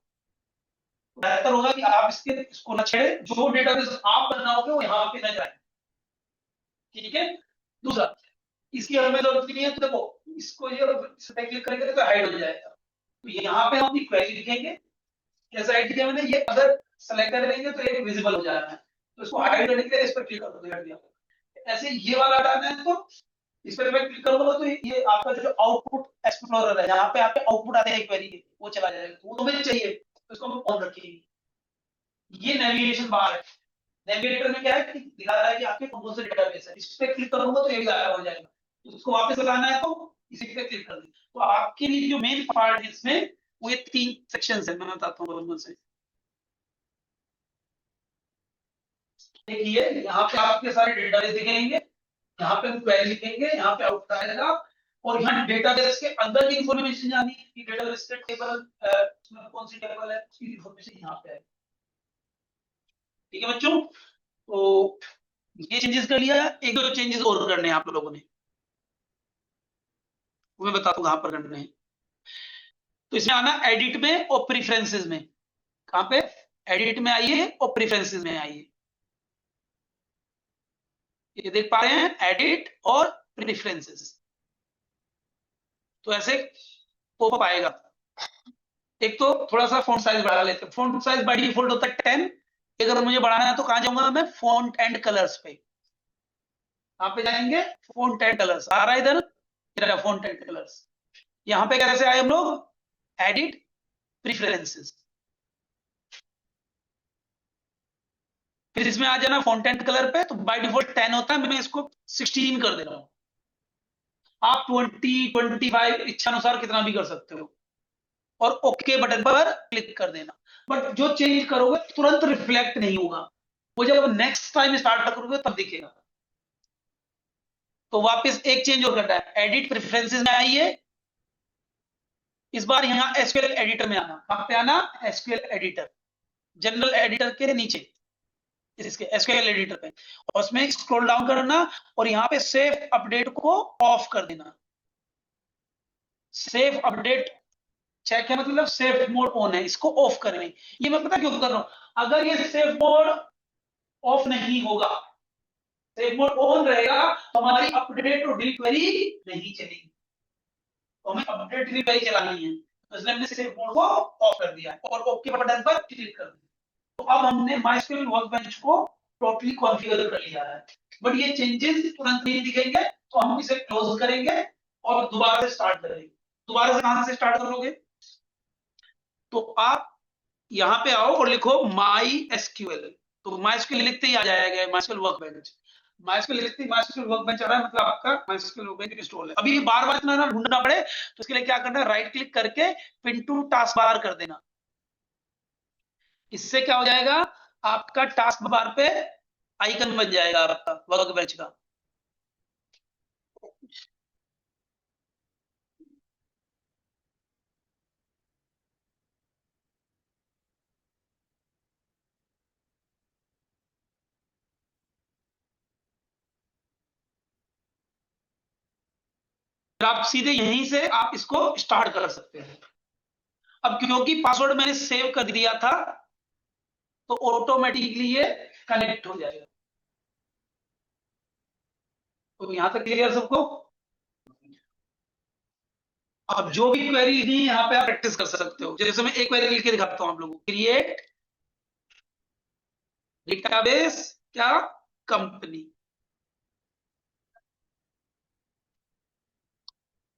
तो बेहतर होगा कि आप इसको न छेड़े, जो डेटाबेस आप बनाओगे वो यहाँ पे न जाए। ठीक है। दूसरा, इसकी हमें जरूरत नहीं है, तो देखो इसको ये इस पे क्लिक करेंगे तो हाइड हो जाएगा। तो यहाँ पे हम अपनी क्वेरी लिखेंगे, कैसे हाइड किया मैंने, ये अगर सेलेक्ट कर लेंगे तो ये विजिबल हो जाना है, तो इसको हाइड करने के लिए इस पर क्लिक कर दो, हट गया। ऐसे ये वाला हटाना है तो इस पर मैं क्लिक करूंगा तो ये आपका जो आउटपुट एक्सप्लोरर है, जहाँ पे आपके आउटपुट आते हैं क्वेरी के, वो चला जाएगा। तो वो तुम्हें चाहिए तो इसको हम ऑन रखेंगे। ये नेविगेशन बार है, नेविगेटर में क्या है कि दिखा रहा है कि आपके कौन से डेटाबेस है। इस पे क्लिक करूंगा तो ये भी गायब हो जाएगा। तो उसको वापस लाना है तो इसी पे क्लिक कर दें। तो आपके लिए जो मेन पार्ट है इसमें, वो ये 3 सेक्शंस है, मैं बताता हूँ कौन से। देखिए यहाँ पे आपके सारे डेटाबेस दिखेंगे, यहाँ पे हम क्वेरी लिखेंगे, यहाँ पे आउटपुट आएगा, और यहाँ डेटाबेस के अंदर की इंफॉर्मेशन जानी है कि डेटाबेस के टेबल कौन सी टेबल है, उसकी इंफॉर्मेशन यहाँ पे है। ठीक है बच्चों, तो ये चेंजेस कर लिया। एक दो चेंजेस और करने हैं आप लोगों ने, वो मैं बताता हूँ कहां पर करने हैं। तो इसमें आना एडिट में और प्रीफरेंसेस में। कहां पे? एडिट में आइए और प्रीफरेंसेस में आइए। ये देख पा रहे हैं, एडिट और प्रीफरेंसेस। तो ऐसे पॉपअप आएगा। एक तो थोड़ा सा फॉन्ट साइज बढ़ा लेते हैं। फॉन्ट साइज बाय डिफॉल्ट होता है 10। अगर मुझे बढ़ाना है तो कहां जाऊंगा मैं? फॉन्ट एंड कलर्स पे। कहां पे जाएंगे? फॉन्ट एंड कलर्स आ रहा है इधर, फॉन्ट एंड कलर्स। यहाँ पे कैसे आए हम लोग? एडिट, प्रीफरेंसेस, फिर इसमें आ जाना फॉन्ट एंड कलर पे। तो बाय डिफॉल्ट 10 होता है, मैं इसको 16 कर दे रहा हूँ। आप 20, 25 इच्छा अनुसार कितना भी कर सकते हो, और ओके बटन पर क्लिक कर देना। बट जो चेंज करोगे तुरंत रिफ्लेक्ट नहीं होगा, वो जब नेक्स्ट टाइम स्टार्ट करोगे तब दिखेगा। तो वापस एक चेंज और करना है, एडिट प्रेफरेंसेस में आइए। इस बार यहाँ एसक्यूएल एडिटर में आना। कहां पे आना? एसक्यूएल एडिटर, जनरल एडिटर के नीचे इसके एसक्यूएल एडिटर पे, और उसमें स्क्रॉल डाउन करना और यहाँ पे सेफ अपडेट को ऑफ कर देना। सेफ अपडेट चेक है, मतलब सेफ मोड ऑन है, इसको ऑफ करें। ये मैं पता क्यों कर रहा हूं? अगर ये सेफ मोड ऑफ नहीं होगा, सेफ मोड ऑन रहेगा, तो हमारी अपडेट और डिलीट क्वेरी नहीं चलेगी। तो हमें अपडेट डिलीट क्वेरी चलानी है, तो इसलिए हमने सेफ मोड को ऑफ कर दिया और ओके बटन पर क्लिक कर दिया। तो अब हमने माइस्क्यूएल वर्कबेंच को टोटली कॉन्फ़िगर कर लिया है। बट ये चेंजेस तुरंत नहीं दिखेंगे, तो हम इसे क्लोज करेंगे और दोबारा से स्टार्ट करेंगे। दोबारा से कहां से स्टार्ट करोगे? तो आप यहाँ पे आओ और लिखो माई एसक्यूएल। तो माइस्क्यूएल लिखते ही आ जाएगा माइस्क्यूएल वर्कबेंच। माइस्क्यूएल लिखते ही माइस्क्यूएल वर्कबेंच आ रहा है, मतलब आपका माइस्क्यूएल वर्कबेंच इंस्टॉल है। अभी बार बार इतना ना ढूंढना पड़े, तो इसके लिए क्या करना है? राइट क्लिक करके पिन टू टास्क बार कर देना। इससे क्या हो जाएगा? आपका टास्क बार पे आइकन बन जाएगा आपका वर्कबेंच का। आप सीधे यहीं से आप इसको स्टार्ट कर सकते हैं। अब क्योंकि पासवर्ड मैंने सेव कर दिया था तो ऑटोमेटिकली ये कनेक्ट हो जाएगा। तो यहां तक क्लियर सबको? अब जो भी क्वेरी लिखनी है यहाँ पे आप प्रैक्टिस कर सकते हो। जैसे मैं एक क्वेरी लिख के दिखाता हूँ आप लोगों को, क्रिएट डेटाबेस क्या कंपनी,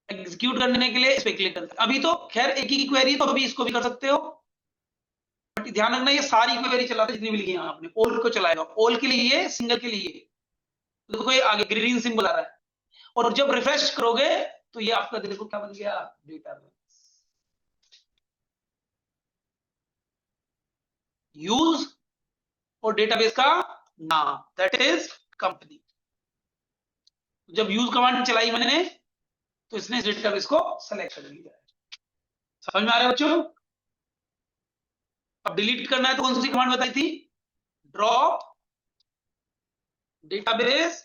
एग्जीक्यूट करने के लिए इस पे क्लिक करते हैं। अभी तो खैर एक ही क्वेरी तो अभी इसको भी कर सकते हो, बट ध्यान रखना ये सारी क्वेरी चलाते जितनी भी लिखी है आपने, ऑल को चलाएगा, ऑल के लिए, सिंगल के लिए। तो देखो ये आगे ग्रीन सिंबल आ रहा है, और जब रिफ्रेश करोगे तो ये आपका देखो क्या बन गया, डेटाबेस। यूज और डेटाबेस का नाम, दैट इज कंपनी। जब यूज कमांड चलाई मैंने तो इसने इस डेटाबेस को सेलेक्ट कर लिया। समझ में आ रहा है बच्चों? अब डिलीट करना है तो कौन सी कमांड बताई थी, ड्रॉप डेटाबेस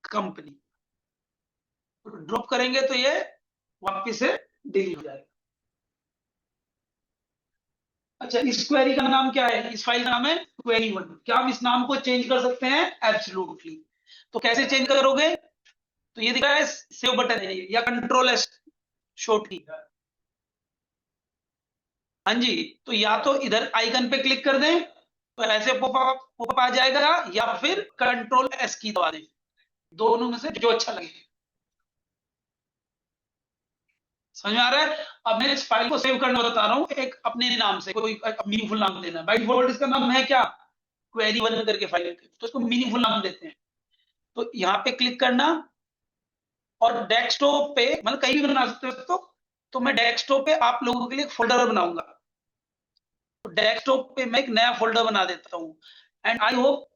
कंपनी। ड्रॉप करेंगे तो ये वापस से डिलीट हो जाएगा। अच्छा, इस क्वेरी का नाम क्या है, इस फाइल का नाम है क्वेरी 1। क्या हम इस नाम को चेंज कर सकते हैं? एब्सोल्युटली। तो कैसे चेंज करोगे? तो ये दिख रहा है सेव बटन है या कंट्रोल एस शॉर्ट की। हाँ जी, तो या तो इधर आइकन पे क्लिक कर दें तो ऐसे पॉपअप आ जाएगा, या फिर कंट्रोल एस की दबा दें, दोनों में से जो अच्छा लगे। समझ में आ रहा है? अब मैं इस फाइल को सेव करना बता रहा हूं, एक अपने नाम से कोई मीनिंगफुल नाम देना है। बाय डिफॉल्ट इसका नाम है क्या, क्वेरी 1 करके फाइल, तो इसको मीनिंगफुल नाम देते हैं। तो यहाँ पे क्लिक करना और डेस्कटॉप पे, मतलब कहीं भी बना सकते हो। तो मैं डेस्कटॉप पे आप लोगों के लिए एक फोल्डर बनाऊंगा। तो डेस्कटॉप पे मैं एक नया फोल्डर बना देता हूँ, एंड आई होप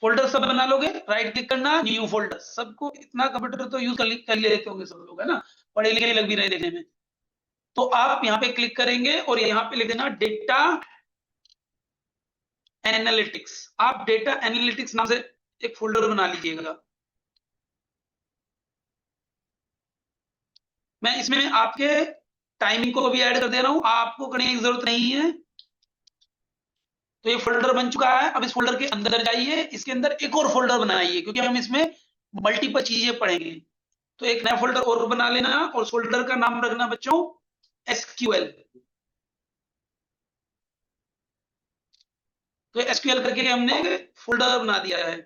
फोल्डर सब बना लोगे। राइट क्लिक करना, न्यू फोल्डर। सबको इतना कंप्यूटर तो यूज कर लेते होंगे सब लोग, है ना, पढ़े लिखे लग भी रहे देखने में। तो आप यहाँ पे क्लिक करेंगे और यहाँ पे लिख देना डेटा एनालिटिक्स। आप डेटा एनालिटिक्स नाम से एक फोल्डर बना लीजिएगा। मैं इसमें आपके टाइमिंग को भी ऐड कर दे रहा हूं, आपको करने की जरूरत नहीं है। तो ये फोल्डर बन चुका है। अब इस फोल्डर के अंदर जाइए, इसके अंदर एक और फोल्डर बनाइए, क्योंकि हम इसमें मल्टीपल चीजें पढ़ेंगे। तो एक नया फोल्डर और बना लेना, और उस फोल्डर का नाम रखना बच्चों एसक्यूएल। तो एसक्यूएल करके हमने फोल्डर बना दिया है।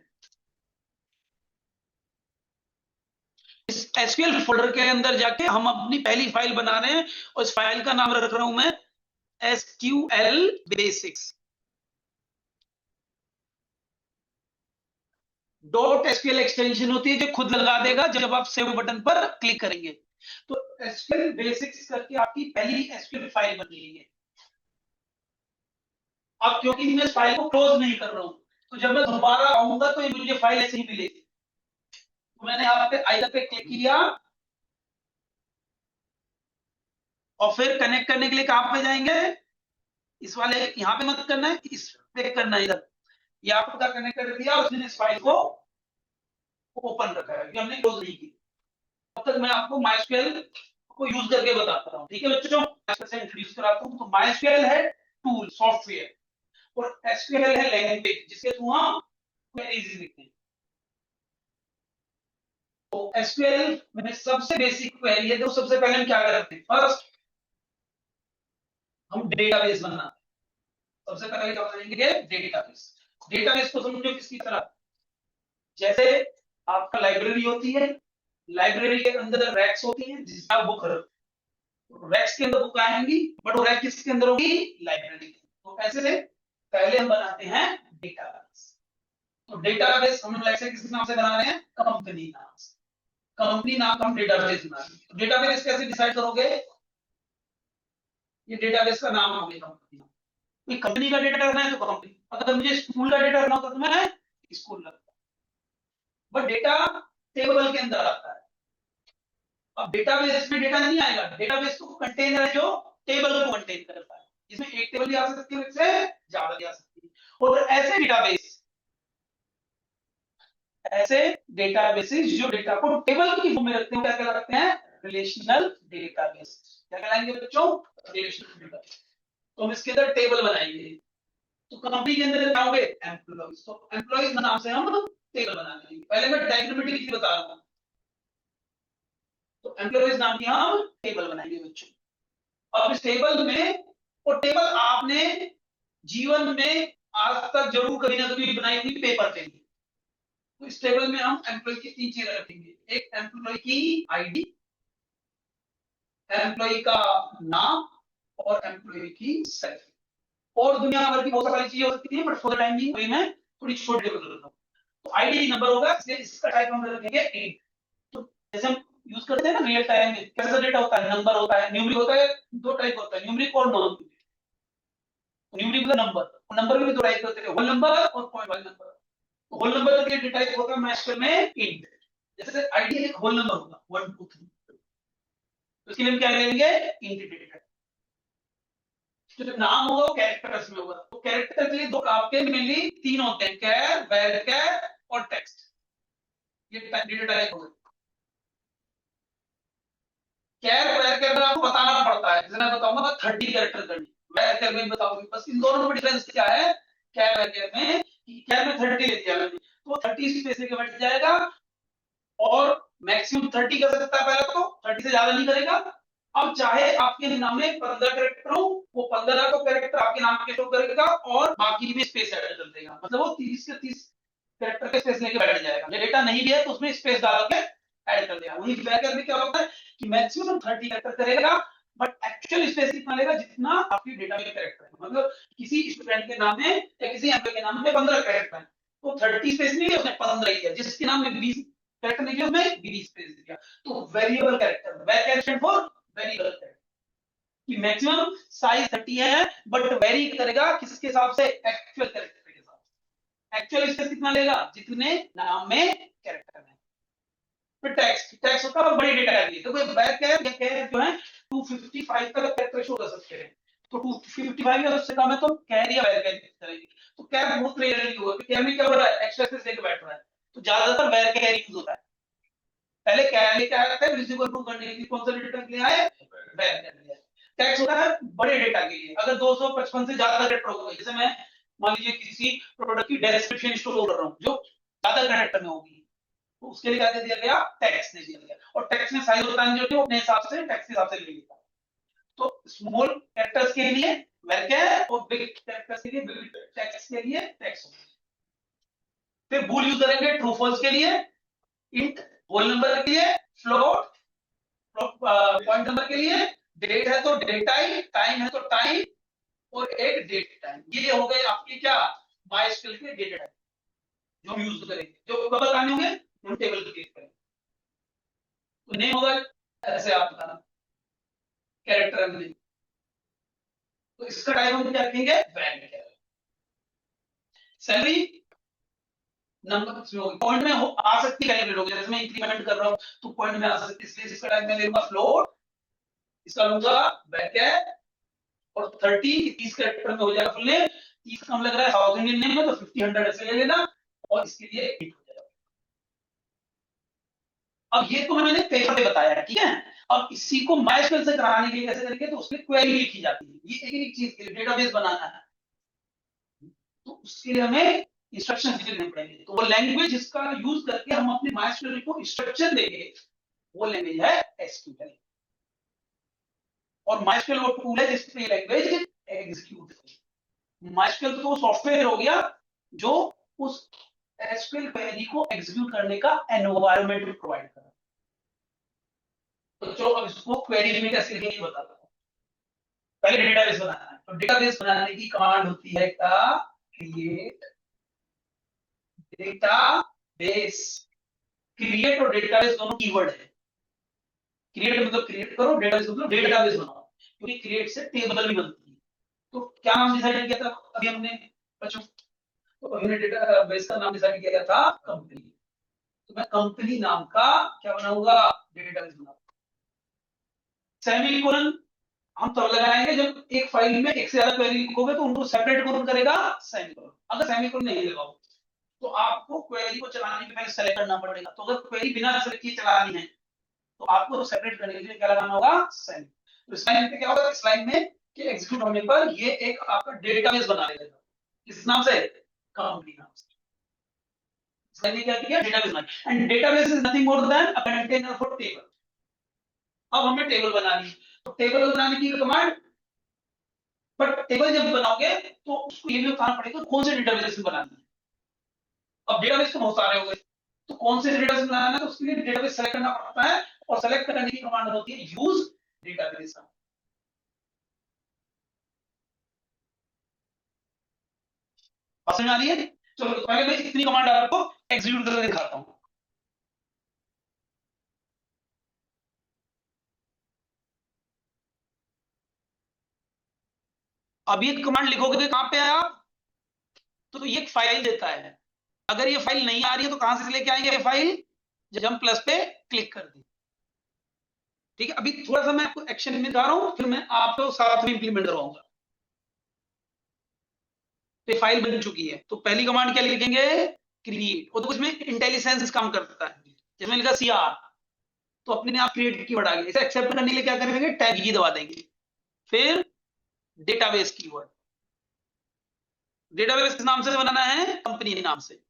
इस एसक्यूएल फोल्डर के अंदर जाके हम अपनी पहली फाइल बना रहे हैं, और इस फाइल का नाम रख रहा हूं मैं SQL basics. Dot SQL extension होती है जो खुद लगा देगा जब आप सेव बटन पर क्लिक करेंगे। तो एसक्यूएल बेसिक्स करके आपकी पहली एसक्यूएल फाइल बन रही है। अब क्योंकि मैं इस फाइल को क्लोज नहीं कर रहा हूं, तो जब मैं दोबारा आऊंगा तो ये मुझे फाइल ऐसे ही मिलेगी। तो मैंने यहाँ पे आइकन पे क्लिक किया, और फिर कनेक्ट करने के लिए कहां पे जाएंगे, इस वाले यहाँ पे मत करना है, इस पे करना है। इधर ये आपका कनेक्ट कर दिया, उसने इस फाइल को ओपन रखा है, हमने क्लोज नहीं की। तब तक मैं आपको माइस्क्यूएल को यूज करके बताता हूँ। ठीक है बच्चों, से इंट्रोड्यूस कराता हूँ। तो माइस्क्यूएल है टूल, सॉफ्टवेयर, और एसक्यूएल है लैंग्वेज जिसके थ्रू हम क्वेरीज लिखते हैं। तो एसक्यूएल में सबसे बेसिक क्वेरी है, तो सबसे पहले हम क्या करते हैं, फर्स्ट हम डेटाबेस बनाते हैं। सबसे पहले क्या बनाएंगे, डेटाबेस। डेटाबेस को समझो किसकी तरह, जैसे आपका लाइब्रेरी होती है, लाइब्रेरी के अंदर रैक्स होती हैं जिसमें आप बुक रखो, रैक्स के अंदर बुक आएंगी, बट वो रैक किसके अंदर होगी, लाइब्रेरी के। तो ऐसे से पहले हम बनाते हैं डेटाबेस। तो डेटाबेस हम लोग ऐसे किस नाम से बना रहे हैं, कंपनी नाम से। कंपनी नाम का हम डेटाबेस बना रहे हैं। तो डेटाबेस कैसे डिसाइड करोगे, ये डेटाबेस का नाम हो गया कंपनी। कोई कंपनी का डेटा रखना है तो कंपनी, अगर मुझे स्कूल का डेटा रखना होता तो मैं स्कूल रखता। बट डेटा टेबल के अंदर आता है। अब डेटाबेस में डेटा नहीं आएगा, डेटाबेस तो कंटेनर है जो टेबल को कंटेन करता है, इसमें एक टेबल भी आ सकती है, इससे ज्यादा भी आ सकती है। और ऐसे डेटाबेस ऐसे डेटाबेसेस जो डेटा को टेबल की फॉर्म में रखते हैं, क्या कहलाते हैं? Relational database. क्या कहलाएंगे बच्चों? Relational database. तो हम इसके अंदर टेबल बनाएंगे। तो कंपनी के अंदर क्या होंगे? एम्प्लॉइज। तो एम्प्लॉइज के नाम से हम टेबल बना लेंगे। पहले मैं डायग्रामेटिकली बता रहा हूँ। तो एम्प्लॉइज नाम की हम टेबल बनाएंगे बच्चों। अब इस टेबल में, और टेबल आपने जीवन में आज तक जरूर कभी ना कभी बनाई थी पेपर पे। तो इस टेबल में हम एम्प्लॉय की 3 चीजें रखेंगे। एक एम्प्लॉय की आईडी, एम्प्लॉय का नाम, और एम्प्लॉय की सैलरी। और दुनिया भर की बहुत सारी चीजें हो सकती है, but for the time being मैं थोड़ी शॉर्ट टेबल कर रहा हूँ। तो आईडी नंबर होगा, इसलिए इसका टाइप हम रखेंगे इंट। तो जैसे हम यूज करते हैं ना रियल टाइम में, कैसा डेटा होता है? नंबर होता है, न्यूमेरिक होता है। दो टाइप होता है, न्यूमेरिक और नॉन न्यूमेरिक। न्यूमेरिक मतलब नंबर, नंबर में भी दो टाइप होते हैं, होल नंबर और पॉइंट वाले नंबर। होल नंबर का डेटा टाइप होता है मैस्क्यूएल में इंट। जैसे आईडी एक होल नंबर होगा 1 2 3, तो इसके लिए हम क्या करेंगे? Int data. तो जो नाम होगा वो कैरेक्टर्स में होगा। तो कैरेक्टर के लिए दो आपके मेनली 3 होते हैं, कैर, वैर और टेक्स्ट। ये डेटा टाइप होगा। कैर वैर कैर आपको बताना पड़ता है, जैसे मैं बताऊंगा 30 कैरेक्टर करनी, वैर कैर में बताऊंगी। बस इन दोनों में डिफरेंस क्या है? कैर वैर कैर में, कैर में 30 ले दिया मैंने, तो 30 स्पेस लेके बैठ जाएगा, और मैक्सिमम 30 कर सकता है। पहले तो 30 से ज्यादा नहीं करेगा। अब चाहे आपके नाम में 15 कैरेक्टर हो, वो 15 को कैरेक्टर आपके नाम के शो करेगा, और बाकी भी स्पेस ऐड कर देगा। मतलब वो 30 के 30 कैरेक्टर के स्पेस लेके बैठ जाएगा। ये डेटा नहीं भी है तो उसमें स्पेस डाल के ऐड कर देगा। वही बैकर में क्या होता है कि मैक्सिमम 30 कैरेक्टर करेगा, बट एक्चुअल स्पेस कितना लेगा? जितना आपकी डेटा में कैरेक्टर है। मतलब किसी स्टूडेंट के नाम में या किसी एम्प्लॉय के नाम में 15 कैरेक्टर है, तो 30 स्पेस नहीं है, उसने 15 ही है। जिसके नाम में 20 कैरेक्टर नहीं है, उसमें 20 स्पेस दिया। तो variable character, variable for variable character की मैक्सिमम साइज 30 है, बट वेरी करेगा किसके हिसाब से? एक्चुअल कैरेक्टर के हिसाब से। एक्चुअल स्पेस कितना लेगा? जितने नाम में कैरेक्टर है। फिर टेक्स्ट, टेक्स्ट होता है बड़े डेटा के लिए। तो कोई बैक है या कैर जो है 255 तक कैरेक्टर शो कर सकते हैं। तो 255 या उससे कम है तो कैर या वैर कैर करेगी। तो कैर बहुत रेयरली होगा, क्योंकि कैर में क्या हो रहा है? एक्स्ट्रा स्पेस लेके बैठ रहा है, तो ज्यादातर वैर कैर यूज होता है। पहले कैर लेके आया था रिज्यूम को इम्प्रूव करने के लिए, कौन सा डेटा के लिए आए? वैर कैर लिए। टैक्स होता है बड़े डेटा के लिए। अगर 255 से ज्यादा कैरेक्टर हो गए, जैसे मैं मान लीजिए किसी प्रोडक्ट की डिस्क्रिप्शन स्टोर कर रहा हूँ जो ज्यादा कैरेक्टर में होगी, तो उसके लिए क्या दे दिया गया? टैक्स दे दिया गया। और टैक्स में साइज होता है जो कि वो अपने हिसाब से टैक्स के हिसाब से ले लेगा। तो स्मॉल कैरेक्टर्स के लिए वैर और बिग कैरेक्टर्स के लिए बिग टैक्स के लिए टैक्स। फिर बूल यूज करेंगे ट्रू फॉल्स के लिए, इंट होल नंबर के लिए, फ्लोट पॉइंट नंबर के लिए, डेट है तो डेट टाइम, टाइम है तो टाइम, और एक डेट टाइम। ये हो गए आपके क्या? माइस्क्यूएल के डेटा टाइप जो हम यूज करेंगे। जो कब बताने होंगे? हम टेबल पे क्लिक करेंगे। तो नेम होगा ऐसे आपका कैरेक्टर नेम। तो इसका टाइप हम क्या रखेंगे? वैल्यू। सैलरी नंबर पॉइंट में आ सकती है, जैसे मैं इंक्रीमेंट कर रहा हूं तो पॉइंट में आ सकती है, इसलिए इसका टाइप मैं लूंगा फ्लोट, इसका लूंगा ब्रैकेट, और 30 कैरेक्टर में हो जाएगा फुल नेम। 30 कम लग रहा है साउथ इंडियन नेम में, तो 50 100 ऐसे ले लेना, और इसके लिए 8 हो जाएगा। अब ये तो मैंने पेपर पे बताया, ठीक है। अब इसी को माइस्क्यूएल से कराने के लिए कैसे करेंगे? तो उसमें क्वेरी लिखी जाती है। ये एक एक चीज के लिए डेटाबेस बनाना है, तो उसके लिए हमें इंस्ट्रक्शन लिखने पड़ेंगे। तो वो लैंग्वेज जिसका यूज करके हम अपने माइस्क्यूएल को इंस्ट्रक्शन देंगे, वो लैंग्वेज है एसक्यूएल। और माइस्क्यूएल वो टूल है जिससे ये लैंग्वेज एग्जीक्यूट होगी। माइस्क्यूएल तो सॉफ्टवेयर हो गया जो उस एसक्यूएल क्वेरी को एग्जीक्यूट करने का एनवायरनमेंट प्रोवाइड कर रहा है। तो चलो अब इसको क्वेरी में कैसे लिखेंगे बताता हूं। पहले डेटाबेस बनाना है, तो डेटाबेस बनाने की कमांड होती है का क्रिएट डेटाबेस। क्रिएट और डेटाबेस दोनों कीवर्ड है। क्रिएट मतलब क्रिएट करो, डेटाबेस मतलब डेटाबेस बनाओ, क्योंकि क्रिएट से टेबल भी बनती है। तो क्या नाम डिसाइड किया था अभी हमने बच्चों? तो हमने डेटाबेस का नाम डिसाइड किया था कंपनी। तो मैं कंपनी नाम का क्या बनाऊंगा? डेटाबेस बनाऊंगा। सेमीकोलन हम तब लगाएंगे जब एक फाइल में एक से ज्यादा क्वेरी लिखोगे तो उनको सेपरेट कौन करेगा? सेमीकोलन। अगर सेमीकोलन नहीं लगाओ तो आपको क्वेरी को चलाने के पहले सेलेक्ट करना पड़ेगा। तो अगर क्वेरी बिना सेलेक्ट किए चलानी है तो आपको सेपरेट करने के लिए क्या लगाना होगा, सेल। तो इस लाइन पे क्या होगा, इस लाइन में कि एग्जीक्यूट होने पर ये एक आपका डेटाबेस बना देगा, किस नाम से, कंपनी नाम से। इसने क्या किया, डेटाबेस बनाया। And database is nothing more than a container for table. अब हमें टेबल बनानी, तो टेबल बनाने की कमांड, बट टेबल जब बनाओगे तो उसको ये भी बताना पड़ेगा कौन से डेटाबेस में बनानी है। अब डेटाबेस तो बहुत सारे हो गए, तो कौन से डेटाबेस बनाना है, तो उसके लिए डेटाबेस सेलेक्ट करना पड़ता है, और सेलेक्ट करने की कमांड होती है यूज डेटाबेस। समझ आ रही है? चलो पहले मैं इतनी कमांड आपको एग्जीक्यूट करके दिखाता हूं। अब ये कमांड लिखोगे तो कहां पे है आप, तो ये एक फाइल देता है। अगर ये फाइल नहीं आ रही है तो कहां से लेके आएंगे ये फाइल, जब हम प्लस पे क्लिक कर दें। ठीक है, अभी थोड़ा सा मैं आपको एक्शन में दिखा रहा हूं, फिर मैं आपको साथ में इंप्लीमेंट करवाऊंगा। तो फाइल बन चुकी है, तो पहली कमांड क्या लिखेंगे, क्रिएट, और तो उसमें इंटेलिजेंस काम करता है, जैसे लिखा सीआर, तो अपने आप क्रिएट की वर्ड आ गई। इसे एक्सेप्ट करने के लिए क्या करेंगे, टैब की दबा देंगे। फिर डेटाबेस कीवर्ड, डेटाबेस किस नाम से बनाना है, कंपनी नाम से।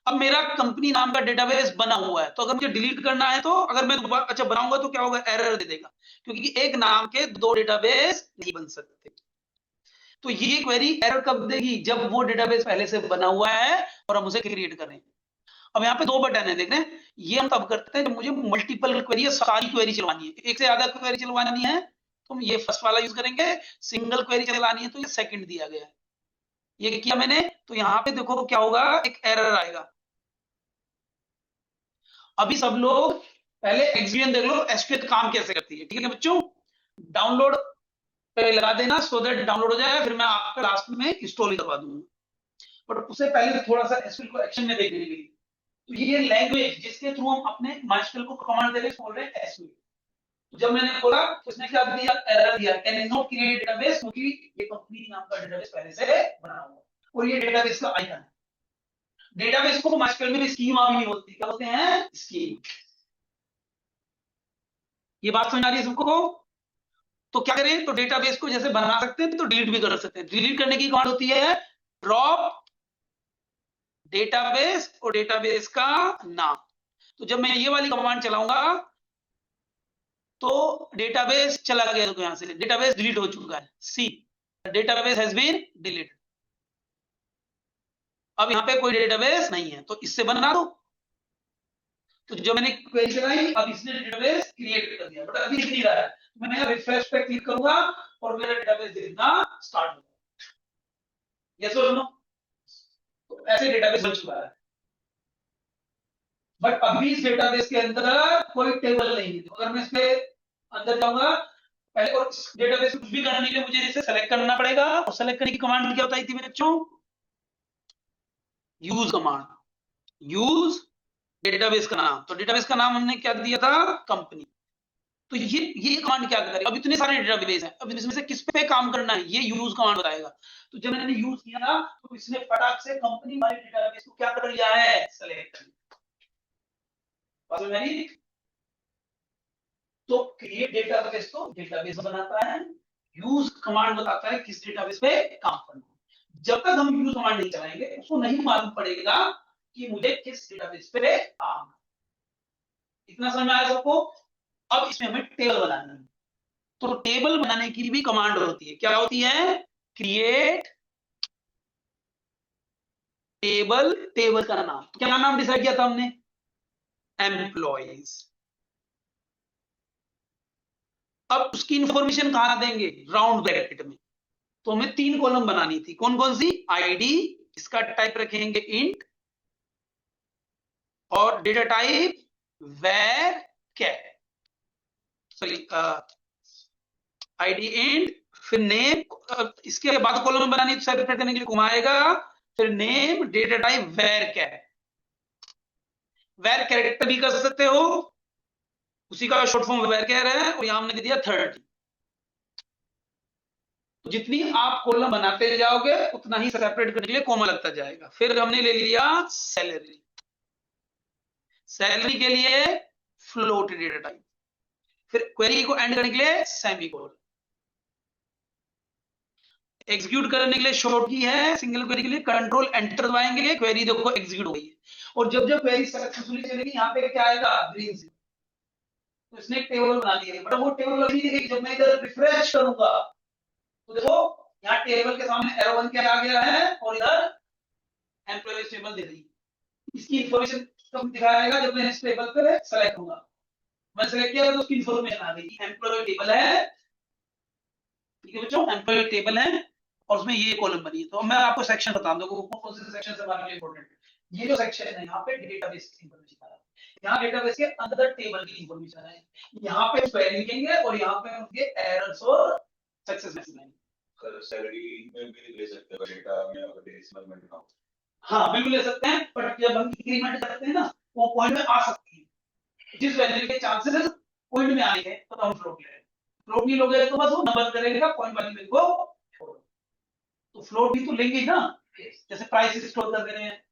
अब मेरा कंपनी नाम का डेटाबेस बना हुआ है, तो अगर मुझे डिलीट करना है, तो अगर मैं दोबारा अच्छा बनाऊंगा तो क्या होगा, एरर दे देगा, क्योंकि एक नाम के दो डेटाबेस नहीं बन सकते। तो ये क्वेरी एरर कब देगी, जब वो डेटाबेस पहले से बना हुआ है और हम उसे क्रिएट करें। अब यहाँ पे दो बटन है, देख रहे हैं, ये हम तब करते हैं जब मुझे मल्टीपल क्वेरी, सारी क्वेरी चलवानी है, एक से ज्यादा क्वेरी चलवानी है तो हम ये फर्स्ट वाला यूज करेंगे, सिंगल क्वेरी चलानी है तो ये सेकंड दिया गया है। ये किया मैंने, तो यहाँ पे देखो क्या होगा, एक एरर आएगा। अभी सब लोग पहले एक्सपीरियंस देख लो एसक्यूएल काम कैसे करती है, ठीक है बच्चों। डाउनलोड पे लगा देना सो दैट डाउनलोड हो जाए, फिर मैं आपका लास्ट में इंस्टॉल करवा दूंगा। बट उससे पहले थोड़ा सा एसक्यूएल को एक्शन में देखने के लिए, तो ये लैंग्वेज जिसके थ्रू हम अपने माइस्क्यूएल को कमांड दे रहे हैं, बोल रहे हैं एसक्यूएल। तो जब मैंने खोला तो उसने क्या दिया, एरर दिया, कैन नॉट क्रिएट डेटाबेस, क्योंकि ये कंपनी नाम का डेटाबेस पहले से बना हुआ है और ये डेटाबेस का आइकन है। डेटाबेस को माइस्क्यूएल में स्कीमा भी नहीं होती, क्या बोलते हैं, स्कीम। ये बात समझ आ रही है सबको? तो क्या करें, तो डेटाबेस को जैसे बना सकते हैं तो डिलीट भी कर सकते हैं। डिलीट करने की कमांड होती है ड्रॉप डेटाबेस और डेटाबेस का नाम। तो जब मैं ये वाली कमांड चलाऊंगा तो डेटाबेस चला गया, तो यहां से डेटाबेस डिलीट हो चुका है, सी डेटाबेस हैज बीन डिलीटेड। अब यहाँ पे कोई डेटाबेस नहीं है, तो इससे बना दो। तो जो मैंने क्वेरी चलाई, अब इसने डेटाबेस क्रिएट कर दिया, बट अभी दिख नहीं रहा है। तो मैं रिफ्रेश पे क्लिक करूंगा और मेरा डेटाबेस दिखना स्टार्ट होगा। यस और नो? तो ऐसे डेटाबेस बन चुका है, बट अभी इस डेटाबेस के अंदर कोई टेबल नहीं है। तो अगर मैं इसके अंदर जाऊंगा पहले, और डेटाबेस कुछ भी करने के लिए मुझे इसे सेलेक्ट करना पड़ेगा, और सेलेक्ट करने की कमांड क्या बताई थी मेरे बच्चों, यूज कमांड, यूज डेटाबेस का नाम। तो डेटाबेस का नाम हमने क्या दिया था, कंपनी। तो ये कमांड क्या करेगी, अब इतने सारे डेटाबेस हैं, अब इसमें से किस पे काम करना है, ये यूज कमांड बताएगा। तो जब मैंने यूज किया ना, तो इसने फटाक से कंपनी वाले डेटाबेस को क्या कर लिया है, सेलेक्ट कर लिया। तो क्रिएट डेटाबेस तो डेटाबेस बनाता है, यूज कमांड बताता है किस डेटाबेस पे काम करना है। जब तक हम यूज कमांड नहीं चलाएंगे उसको नहीं मालूम पड़ेगा कि मुझे किस डेटाबेस पे काम। इतना समझ में आया सबको? अब इसमें हमें टेबल बनाना है, तो टेबल बनाने की भी कमांड होती है, क्या होती है, क्रिएट टेबल, टेबल का नाम, तो क्या नाम डिसाइड किया था हमने, एम्प्लॉइज। अब उसकी इंफॉर्मेशन कहां देंगे, राउंड ब्रैकेट में। तो हमें 3 कॉलम बनानी थी, कौन कौन सी, आईडी, इसका टाइप रखेंगे इंट, और data type varchar, sorry ID int, फिर नेम, इसके बाद कॉलम बनानी सेपरेट करने के लिए घुमाएगा, फिर name, data type varchar. Var character भी कर सकते हो, उसी का शॉर्ट फॉर्म वेर कैर है, और यहां हमने दिया 30। तो जितनी आप कॉलम बनाते जाओगे उतना ही सेपरेट करने के लिए कॉमा लगता जाएगा। फिर हमने ले लिया सैलरी, सैलरी के लिए फ्लोट डेटा टाइप, फिर क्वेरी को एंड करने के लिए सेमीकोलन, एग्जीक्यूट करने के लिए शॉर्ट की है, सिंगल क्वेरी के लिए कंट्रोल एंटर दबाएंगे, क्वेरी देखो एग्जीक्यूट हो गई है। और जब जब क्वेरी सक्सेसफुली चलेगी यहाँ पे क्या आएगा, ग्रीन से, तो इसने एक टेबल बना दी है, बट वो टेबल अभी दिखेगी जब मैं इधर रिफ्रेश करूंगा तो देखो यहाँ टेबल के सामने एरो बन के आ गया है और इधर एम्प्लॉयज टेबल दे दी। इसकी इंफॉर्मेशन कब दिखाएगा, जब मैं इस टेबल पे सेलेक्ट करूंगा, मैं सेलेक्ट किया तो उसकी इंफॉर्मेशन आ गई, एम्प्लॉय टेबल है, ठीक है बच्चों, एम्प्लॉय टेबल है और उसमें ये कॉलम बनी है। तो मैं आपको सेक्शन बता दूं कौन से सेक्शन से हमारे लिए इंपॉर्टेंट है। ये जो सेक्शन है यहाँ पे डेटाबेस की इंफॉर्मेशन आ रहा है, यहाँ डेटाबेस के अंदर टेबल की इंफॉर्मेशन है, यहाँ पे क्वेरी लिखेंगे और यहाँ पे उनके एरर्स और सक्सेस मैसेज आएंगे। सैलरी में भी ले सकते हैं डेटा में, अगर डेसिमल में ना हो। हाँ बिल्कुल ले सकते हैं, बट जब हम इंक्रीमेंट करते हैं ना वो पॉइंट में आ सकती है, जिस वैल्यू के चांसेस पॉइंट में आने के तो हम फ्लोट ले, फ्लोट नहीं लोगे तो बस वो नंबर करेगा पॉइंट वाली वैल्यू को छोड़, तो फ्लोट भी तो लेंगे ना, जैसे प्राइस स्टोर कर दे रहे हैं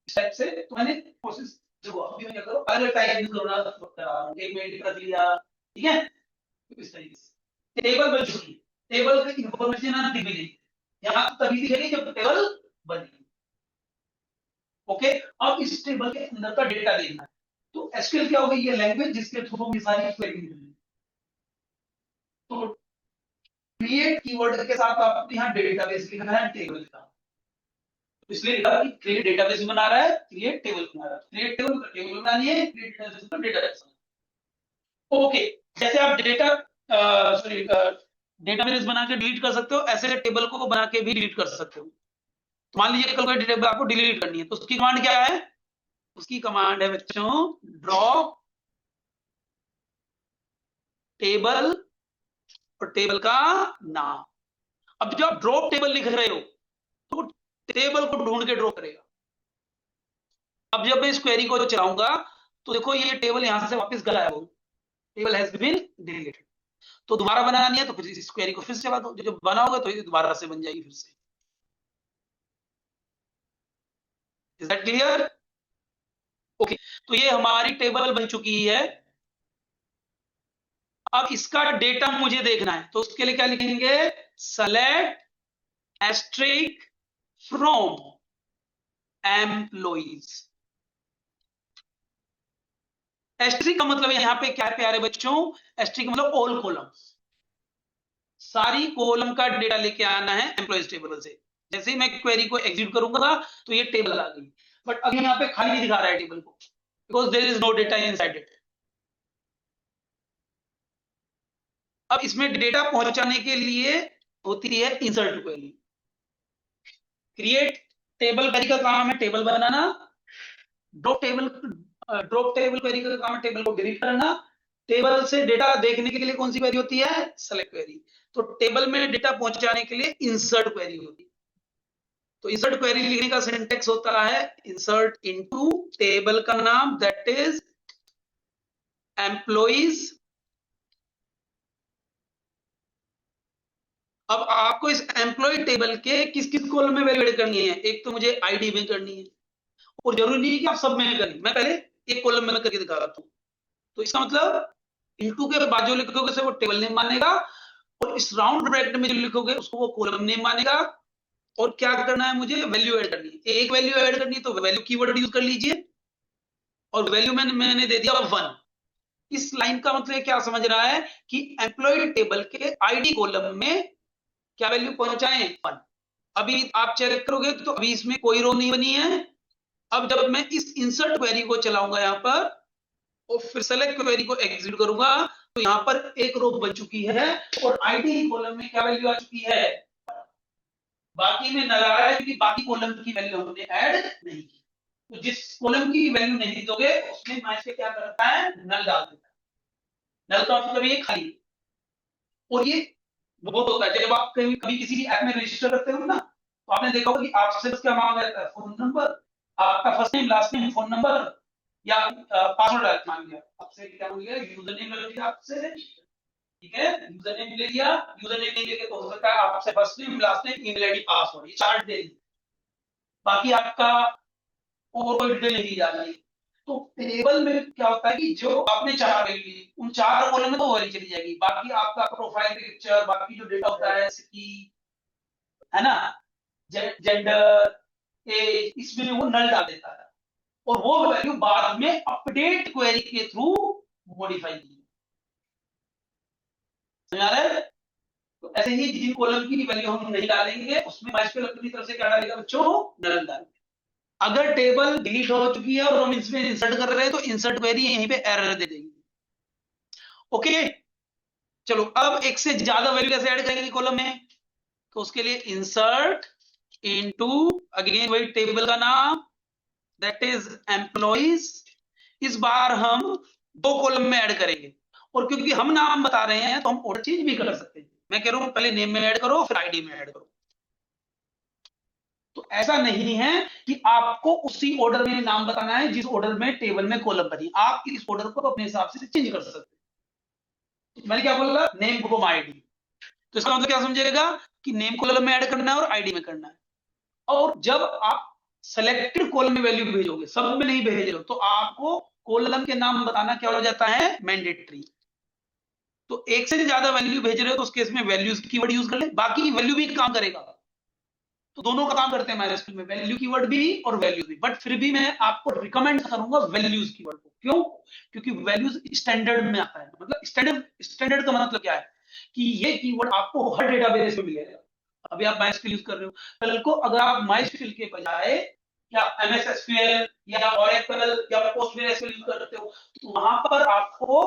इस टाइप से। तो मैंने कोशिश देखो अभी मैं क्या करो अलग टाइप यूज करना एक मिनट रख लिया, ठीक है, तो इस तरीके से टेबल बन चुकी है, टेबल की इंफॉर्मेशन ना दिख गई, यहाँ तभी दिखेगी जब टेबल बनी। ओके, अब इस टेबल के अंदर का डेटा देखना है, तो एसक्यूएल क्या होगी, ये लैंग्वेज जिसके थ्रू हम सारी क्वेरी लिखेंगे। तो क्रिएट कीवर्ड के साथ आपको यहाँ डेटाबेस लिखना है, टेबल का, इसलिए क्रिएट डेटाबेस बना रहा है, क्रिएट टेबल बना रहा है, क्रिएट टेबल बनानी है, क्रिएट डेटाबेस। ओके, जैसे आप डेटाबेस बना के डिलीट कर सकते हो, ऐसे टेबल को बना के भी डिलीट कर सकते हो। तो मान लीजिए कल कोई टेबल आपको डिलीट करनी है, तो उसकी कमांड क्या है, उसकी कमांड है बच्चों ड्रॉप टेबल और टेबल का नाम। अब जब आप ड्रॉप टेबल लिख रहे हो तो टेबल को ढूंढ के ड्रॉप करेगा। अब जब मैं इस क्वेरी को चलाऊंगा तो देखो ये टेबल यहां से वापस गया, वो टेबल हैज बीन डिलीटेड। तो दोबारा बनाना नहीं है तो फिर इस क्वेरी को फिर से चला दो, जब बनाओगे तो ये दोबारा से बन जाएगी फिर से। Is that clear? ओके, तो ये हमारी टेबल बन चुकी है। अब इसका डेटा मुझे देखना है, तो उसके लिए क्या लिखेंगे, select asterisk from employees. Asterisk का मतलब यहाँ पे क्या है प्यारे बच्चों, एस्ट्रिक का मतलब ऑल कॉलम्स, सारी कॉलम का डेटा लेके आना है एम्प्लॉइज टेबल से। जैसे ही मैं क्वेरी को एग्जीक्यूट करूंगा तो ये टेबल आ गई, बट अभी यहाँ पे खाली नहीं दिखा रहा है टेबल को, because there is no data inside it. अब इसमें डेटा पहुंचाने के लिए होती है insert query. Create table query का काम है टेबल बनाना, ड्रॉप टेबल क्वेरी का काम है टेबल को डिलीट करना, टेबल से डेटा देखने के लिए कौन सी क्वेरी होती है, सेलेक्ट क्वेरी। तो टेबल में डेटा पहुंचाने के लिए इंसर्ट क्वेरी होती है। तो इंसर्ट क्वेरी लिखने का सिंटेक्स होता है इंसर्ट इनटू टेबल का नाम दैट इज एम्प्लॉइज। अब आपको इस एम्प्लॉय टेबल के किस किस कॉलम में वैल्यू एड करनी है, एक तो मुझे आईडी में करनी है, और जरूरी नहीं है कि आप सब में करनी, मैं पहले एक कॉलम में करके दिखा रहा हूं। तो इसका मतलब इनटू के बाद जो लिखोगे से वो टेबल नेम मानेगा, और इस राउंड ब्रैकेट में जो लिखोगे उसको वो कॉलम नेम मानेगा। और क्या करना है, मुझे वैल्यू ऐड करनी है, एक वैल्यू ऐड करनी है तो वैल्यू कीवर्ड यूज कर लीजिए, और वैल्यू मैंने दे दिया 1। इस लाइन का मतलब क्या समझ रहा है कि एम्प्लॉय टेबल के आईडी कॉलम में क्या वैल्यू पहुंचाएं 1। अभी आप चेक करोगे तो अभी इसमें कोई रो नहीं बनी है। अब जब मैं इस इंसर्ट क्वेरी को चलाऊंगा यहाँ पर और फिर सेलेक्ट क्वेरी को एग्जीक्यूट करूंगा तो यहाँ पर एक रो बन चुकी है और आईडी कॉलम में क्या वैल्यू आ चुकी है, बाकी में नल आ रहा है क्योंकि बाकी कॉलम की वैल्यू हमने ऐड नहीं की। तो जिस कॉलम की वैल्यू नहीं दोगे उसमें मैच के क्या करता है, नल डाल देता है। नल का मतलब ये खाली, और ये वो होता है जब आप कभी किसी भी ऐप में रजिस्टर करते हो ना, तो आपने देखा होगा कि आपसे क्या मांगा जाता है, फोन नंबर, आपका first name last name phone number या पासवर्ड मांग लिया आपसे, क्या मांग लिया, यूजर नेम लग लिया आपसे, ठीक है, यूजर नेम ले लिया, यूजर नेम नहीं लेके तो हो सकता है आपसे first name last name email ID password ये चार्ट दे दी, बाकी आपका और कोई डिटेल नहीं दी जा रही। तो टेबल में क्या होता है कि जो आपने चार वैल्यू ली उन चार कॉलम में तो वैल्यू चली जाएगी, बाकी आपका प्रोफाइल पिक्चर बाकी जो डेटा होता है सिटी है ना, जेंडर एज, इसमें वो नल डाल देता है और वो वैल्यू बाद में अपडेट क्वेरी के थ्रू मॉडिफाई की। समझ आ रहा है? तो ऐसे ही जिन कॉलम की वैल्यू हम नहीं डालेंगे उसमें माइस्क्यूएल अपनी तरफ से क्या डालेगा बच्चों, नल डालेंगे। अगर टेबल डिलीट हो चुकी है और हम इसमें इंसर्ट कर रहे हैं तो इंसर्ट क्वेरी यहीं पे एरर दे देगी। ओके, चलो अब एक से ज्यादा वैल्यू कैसे ऐड करेंगे कॉलम में, तो उसके लिए इंसर्ट इनटू अगेन वही टेबल का नाम दैट इज एम्प्लॉइज। इस बार हम दो कॉलम में ऐड करेंगे और क्योंकि हम नाम बता रहे हैं तो हम ऑर्डर चेंज भी कर सकते हैं। मैं कह रहा हूं पहले नेम में ऐड करो फिर आईडी में ऐड करो। तो ऐसा नहीं है कि आपको उसी ऑर्डर में नाम बताना है जिस ऑर्डर में टेबल में कॉलम बनी, आप इस ऑर्डर को अपने हिसाब से चेंज कर सकते हैं। मैंने क्या बोला, नेम को आईडी, तो इसका मतलब क्या समझेगा कि नेम कॉलम में ऐड करना है और आईडी में करना है। और जब आप सेलेक्टेड कॉलम में वैल्यू भेजोगे, सब में नहीं भेज रहे हो, तो आपको कॉलम के नाम बताना क्या हो जाता है, मैंडेटरी। तो एक से ज्यादा वैल्यू भेज रहे हो तो उस केस में वैल्यूज कीवर्ड यूज कर ले, बाकी वैल्यू भी काम करेगा। तो दोनों का काम करते हैं MySQL में, वैल्यू कीवर्ड भी और वैल्यू भी, बट फिर भी मैं आपको रिकमेंड करूंगा वैल्यूज कीवर्ड को। क्यों? क्योंकि वैल्यूज स्टैंडर्ड में आता है। मतलब स्टैंडर्ड का मतलब क्या है कि ये कीवर्ड आपको हर डेटाबेस में मिलेगा। अभी आप MySQL यूज कर रहे हो, कल को अगर आप MySQL के बजाय या MS SQL या Oracle या PostgreSQL यूज करते हो तो वहां पर आपको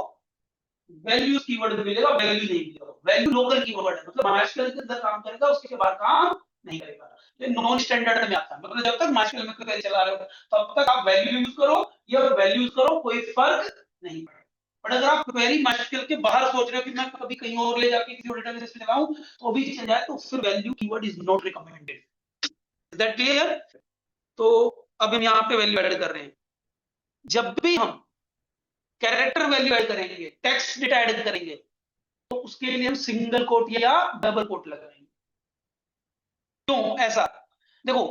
वैल्यूज कीवर्ड मिलेगा, वैल्यू नहीं मिलेगा। वैल्यू लोकल कीवर्ड है, मतलब MySQL के अंदर काम करेगा, उसके बाद काम नहीं करेगा। ये नॉन स्टैंडर्ड में आता है, मतलब जब तक MySQL में क्वेरी चला रहे हो तब तक आप वैल्यू यूज करो या वैल्यू यूज करो, कोई फर्क नहीं पड़ेगा। बट अगर आप क्वेरी MySQL के बाहर सोच रहे हो कि मैं कभी कहीं और ले जाके किसी और डेटाबेस पे चलाऊं तो भी चल जाए, तो फिर value keyword is not recommended. Is that clear? तो अब हम यहाँ पे वैल्यू ऐड कर रहे हैं। जब भी हम कैरेक्टर वैल्यू ऐड करेंगे, टेक्स्ट डेटा ऐड करेंगे, तो उसके लिए हम सिंगल कोट या डबल कोट लगाएंगे। क्यों ऐसा? देखो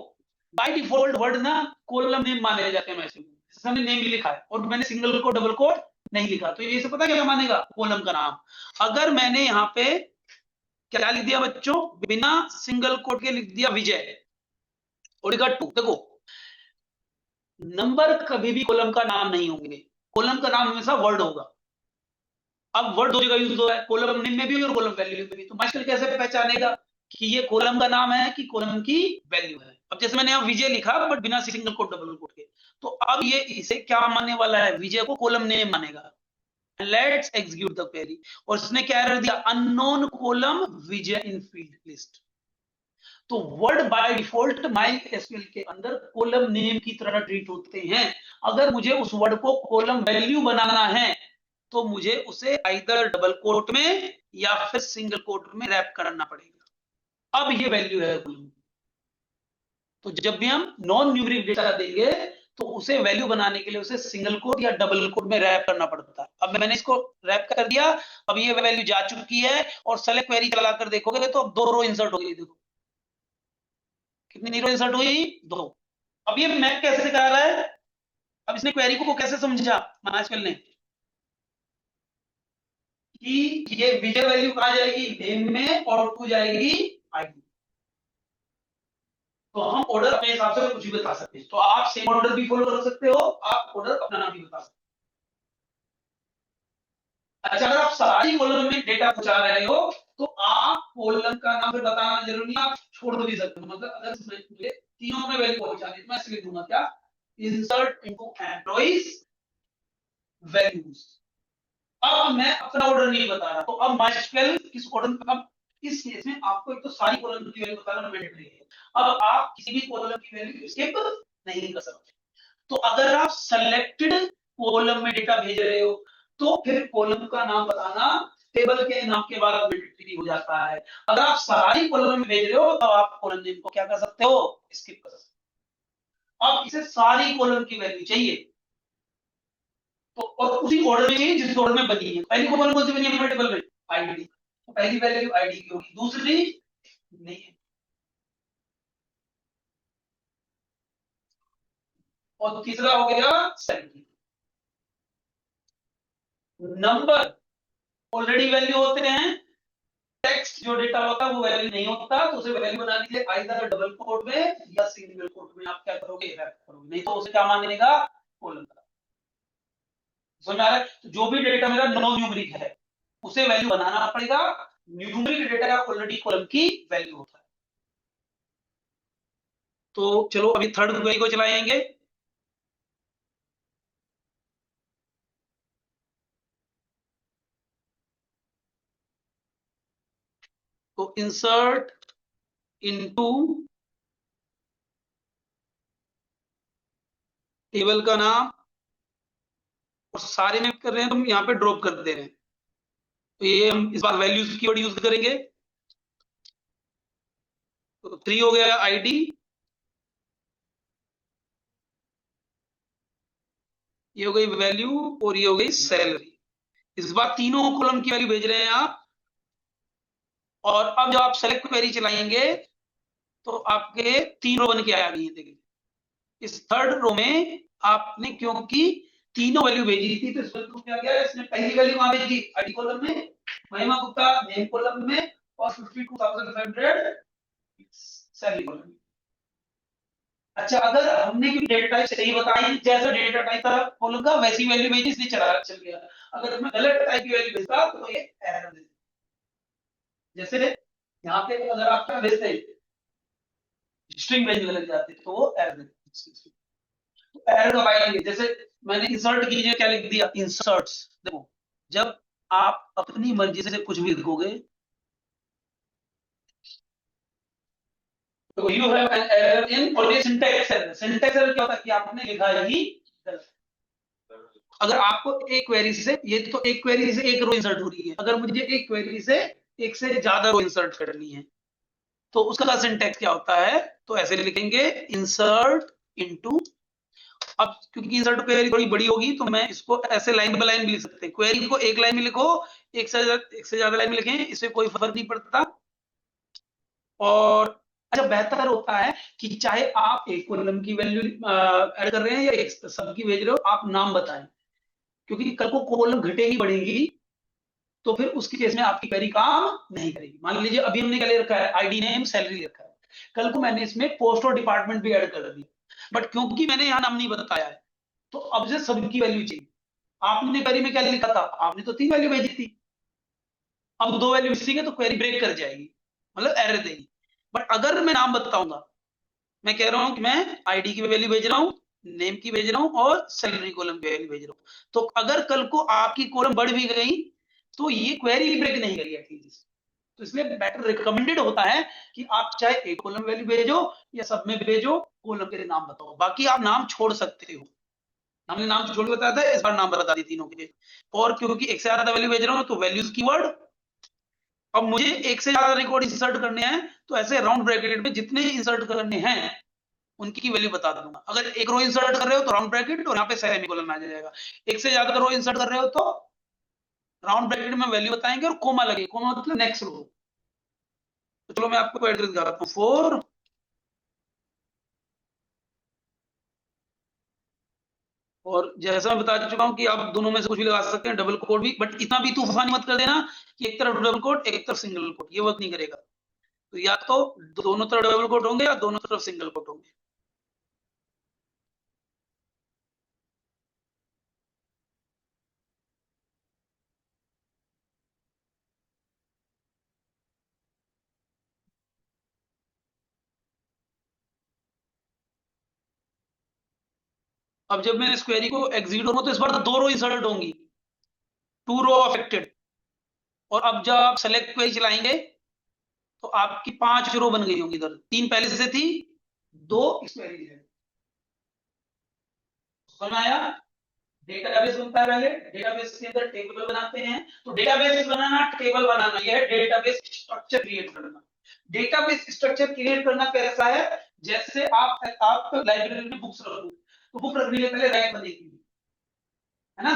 बाय डिफॉल्ट वर्ड ना कॉलम नेम माने जाते हैं मैसेज में, जैसे हमने नेम लिखा है और मैंने सिंगल कोट डबल कोट नहीं लिखा, तो ये से पता क्या मानेगा, कॉलम का नाम। अगर मैंने यहाँ पे क्या लिख दिया बच्चों, बिना सिंगल कोट के लिख दिया विजय और लिखा 2, देखो नंबर कभी भी कॉलम का नाम नहीं होंगे, कॉलम का नाम हमेशा वर्ड होगा। अब वर्ड दो जगह यूज हो रहा है, कॉलम नेम में भी और कॉलम वैल्यू में भी, तो MySQL कैसे पहचानेगा कि ये कॉलम का नाम है कि कॉलम की वैल्यू है। अब जैसे मैंने यहाँ विजय लिखा बट बिना सिंगल कोट डबल कोट के, तो अब ये इसे क्या मानने वाला है, विजय को कॉलम नेम मानेगा। लेट्स एग्जीक्यूट द क्वेरी, और इसने क्या एरर दिया, अननोन कॉलम विजय इन फील्ड लिस्ट। तो वर्ड बाय डिफॉल्ट MySQL के अंदर कॉलम नेम की तरह ट्रीट होते हैं। अगर मुझे उस वर्ड को कॉलम वैल्यू बनाना है तो मुझे उसे आइदर डबल कोट में या फिर सिंगल कोट में रैप करना पड़ेगा। अब ये वैल्यू है कॉलम। तो जब भी हम नॉन न्यूमेरिक डेटा देंगे तो उसे वैल्यू बनाने के लिए उसे सिंगल कोट या डबल कोट में रैप करना पड़ता है। अब मैंने इसको रैप कर दिया, अब ये वैल्यू जा चुकी है और सेलेक्ट क्वेरी चलाकर देखोगे तो अब 2 रो इंसर्ट हो गई। देखो कितनी रो इंसर्ट हुई, 2। अब ये मैप कैसे करा रहा है, अब इसने क्वेरी को कैसे समझा MySQL ने कि ये विजय वैल्यू कहां जाएगी, नेम में, और टू जाएगी आईडी। तो हम ऑर्डर अपने हिसाब से कुछ भी बता सकते हैं, तो आप सेम ऑर्डर भी फॉलो कर सकते हो, आप ऑर्डर अपना नाम भी बता सकते हो। अच्छा, अगर आप सारी कॉलम में डेटा पहुंचा रहे हो तो आप कॉलम का नाम फिर बताना जरूरी है, आप छोड़ भी सकते हो। मतलब अगर मुझे तीनों में वैल्यू पहुंचानी है तो मैं इसलिए दूंगा क्या, इंसर्ट इनटू एम्प्लॉइज वैल्यूज। अब मैं अपना ऑर्डर नहीं बता रहा, तो अब MySQL किस ऑर्डर, अब इस केस में आपको एक तो सारी कॉलम की वैल्यू बताना मैंडेटरी है। अब आप किसी भी कॉलम की वैल्यू स्किप नहीं कर सकते। तो अगर आप सेलेक्टेड कॉलम में डेटा भेज रहे हो तो फिर कॉलम का नाम बताना टेबल के नाम के बाद मैंडेटरी हो जाता है। अगर आप सारी कॉलम में भेज रहे हो तो आप कॉलम नेम को क्या कर सकते हो, स्किप कर सकते हो। अब इसे सारी कॉलम की वैल्यू चाहिए तो और उसी ऑर्डर में चाहिए जिस ऑर्डर में बनी है। पहली कॉलम कौन सी बनी है टेबल में, आईडी, तो पहली वैल्यू आईडी की होगी, दूसरी नहीं है। और तीसरा हो गया सैलरी। नंबर ऑलरेडी वैल्यू होते हैं, टेक्स्ट जो डेटा होता है वो वैल्यू नहीं होता, तो उसे वैल्यू बनाने के लिए आइदर डबल कोट में या सिंगल कोट में आप क्या करोगे, रैप करोगे, नहीं तो उसे क्या मान लेगा, कोलन का। समझ आ रहा है? तो जो भी डेटा मेरा नो न्यूमरिक है उसे वैल्यू बनाना पड़ेगा, न्यूमरिक डेटा का ऑलरेडी कॉलम की वैल्यू होता है। तो चलो अभी थर्ड क्वेरी को चलाएंगे। तो इंसर्ट इनटू टेबल का नाम, और सारे में कर रहे हैं तो हम यहाँ पे ड्रॉप कर दे रहे हैं, तो ये हम इस बार वैल्यूज कीवर्ड यूज करेंगे। तो 3 हो गया आईडी, ये हो गई वैल्यू, और ये हो गई सैलरी। इस बार तीनों कॉलम की वैल्यू भेज रहे हैं आप। और अब जब आप सेलेक्ट क्वेरी चलाएंगे तो आपके 3 रो बन के आ गई है। देखिए इस थर्ड रो में आपने क्योंकि तीनों वैल्यू भेजी थी, तो इसमें क्या गया, इसने पहली वैल्यू कहां भेजी, आईडी कॉलम में, महिमा गुप्ता नेम कॉलम में, और 52,500 सैलरी कॉलम में। अच्छा, अगर हमने भी डेटा टाइप सही बताई, जैसा डेटा टाइप था कॉलम का वैसी वैल्यू भेजी, इसलिए चल गया। अगर मैं गलत टाइप की वैल्यू भेजता तो ये एरर दे देता। जैसे यहाँ पे अगर आपका भेजते स्ट्रिंग भेजने लग जाते तो वो एरर दे देते। तो एरर कब आएंगे, जैसे मैंने इंसर्ट कीजिए, क्या लिख दिया, इंसर्ट्स। देखो जब आप अपनी मर्जी से कुछ भी लिखोगे, तो you have an error in, और ये सिंटैक्स एरर। सिंटैक्स एरर क्या होता है कि आपने लिखा ही गलत। अगर आपको एक क्वेरी से, ये तो एक क्वेरी से एक रो इंसर्ट हो रही है, अगर मुझे एक क्वेरी से एक से ज्यादा रो इंसर्ट करनी है तो उसका सिंटैक्स क्या होता है, तो ऐसे लिखेंगे इंसर्ट इनटू। अब क्योंकि इंसर्ट क्वेरी थोड़ी बड़ी होगी तो मैं इसको ऐसे लाइन बाय लाइन भी लिख सकते हैं। क्वेरी को एक लाइन में लिखो, एक से ज्यादा लाइन में लिखें, इससे कोई फर्क नहीं पड़ता। और अच्छा, बेहतर होता है कि चाहे आप एक कॉलम की वैल्यू ऐड कर रहे हैं या एक सब की भेज रहे हो, आप नाम बताएं, क्योंकि कल को कॉलम घटेगी बढ़ेगी तो फिर उसके केस में आपकी क्वेरी काम नहीं करेगी। मान लीजिए अभी हमने क्या ले रखा है, आईडी नेम सैलरी रखा है, कल को मैंने इसमें पोस्ट और डिपार्टमेंट भी ऐड कर दिया, बट क्योंकि मैंने यहाँ नाम नहीं बताया है तो अब से सबकी वैल्यू चाहिए। आपने क्वेरी में क्या लिखा था, आपने तो 3 वैल्यू भेजी थी, अब 2 वैल्यू मिसिंग है तो क्वेरी ब्रेक कर जाएगी, मतलब एरर देगी। बट अगर मैं नाम बताऊंगा, मैं कह रहा हूं कि मैं आईडी की वैल्यू भेज रहा हूं, नेम की भेज रहा हूं और सैलरी कॉलम की वैल्यू भेज रहा हूं, तो अगर कल को आपकी कॉलम बढ़ भी गई तो ये क्वेरी ब्रेक नहीं करेगी एटलीस्ट। तो इसलिए बेटर रिकमेंडेड होता है कि आप चाहे एक कॉलम वैल्यू भेजो या सब में भेजो, कॉलम के नाम बताओ, बाकी आप नाम छोड़ सकते हो। हमने नाम छोड़ के बताया था, इस बार नाम बता दी तीनों के। और क्योंकि एक से ज्यादा वैल्यू भेज रहा हूं तो वैल्यूज कीवर्ड। अब मुझे एक से ज्यादा रिकॉर्ड इंसर्ट करने हैं तो ऐसे राउंड ब्रैकेट में जितने इंसर्ट करने हैं उनकी वैल्यू बता दूंगा। अगर एक रो इंसर्ट कर रहे हो तो राउंड ब्रैकेट और यहाँ पे सेमीकोलन आ जाएगा। एक से ज्यादा रो इंसर्ट कर रहे हो तो राउंड ब्रैकेट में वैल्यू बताएंगे और कोमा लगेगा, कोमा मतलब नेक्स्ट रो। तो चलो मैं आपको एड्रेस दिखाता हूँ, 4 और जैसा मैं बता चुका हूं कि आप दोनों में से कुछ भी लगा सकते हैं, डबल कोड भी, बट इतना भी तूफानी मत कर देना कि एक तरफ डबल कोड एक तरफ सिंगल कोड, ये वर्क नहीं करेगा। तो या तो दोनों तरफ डबल कोड होंगे या दोनों तरफ सिंगल कोड होंगे। अब जब मैं इस क्वेरी को एग्जीक्यूट करूं तो इस बार 2 रो इंसर्ट होंगी, 2 रो अफेक्टेड। और अब जब आप सेलेक्ट क्वेरी चलाएंगे तो आपकी 5 रो बन गई होंगी, इधर 3 पहले से थी, 2 इस क्वेरी है। समझ आया? डेटाबेस बनता है, पहले डेटाबेस के अंदर टेबल बनाते हैं। तो डेटाबेस बनाना, टेबल बनाना, यह है डेटाबेस स्ट्रक्चर क्रिएट करना। डेटाबेस स्ट्रक्चर क्रिएट करना कैसा है, जैसे आप लाइब्रेरी में बुक्स रखो तो बुक रखने के पहले रैक बनेगी, है ना,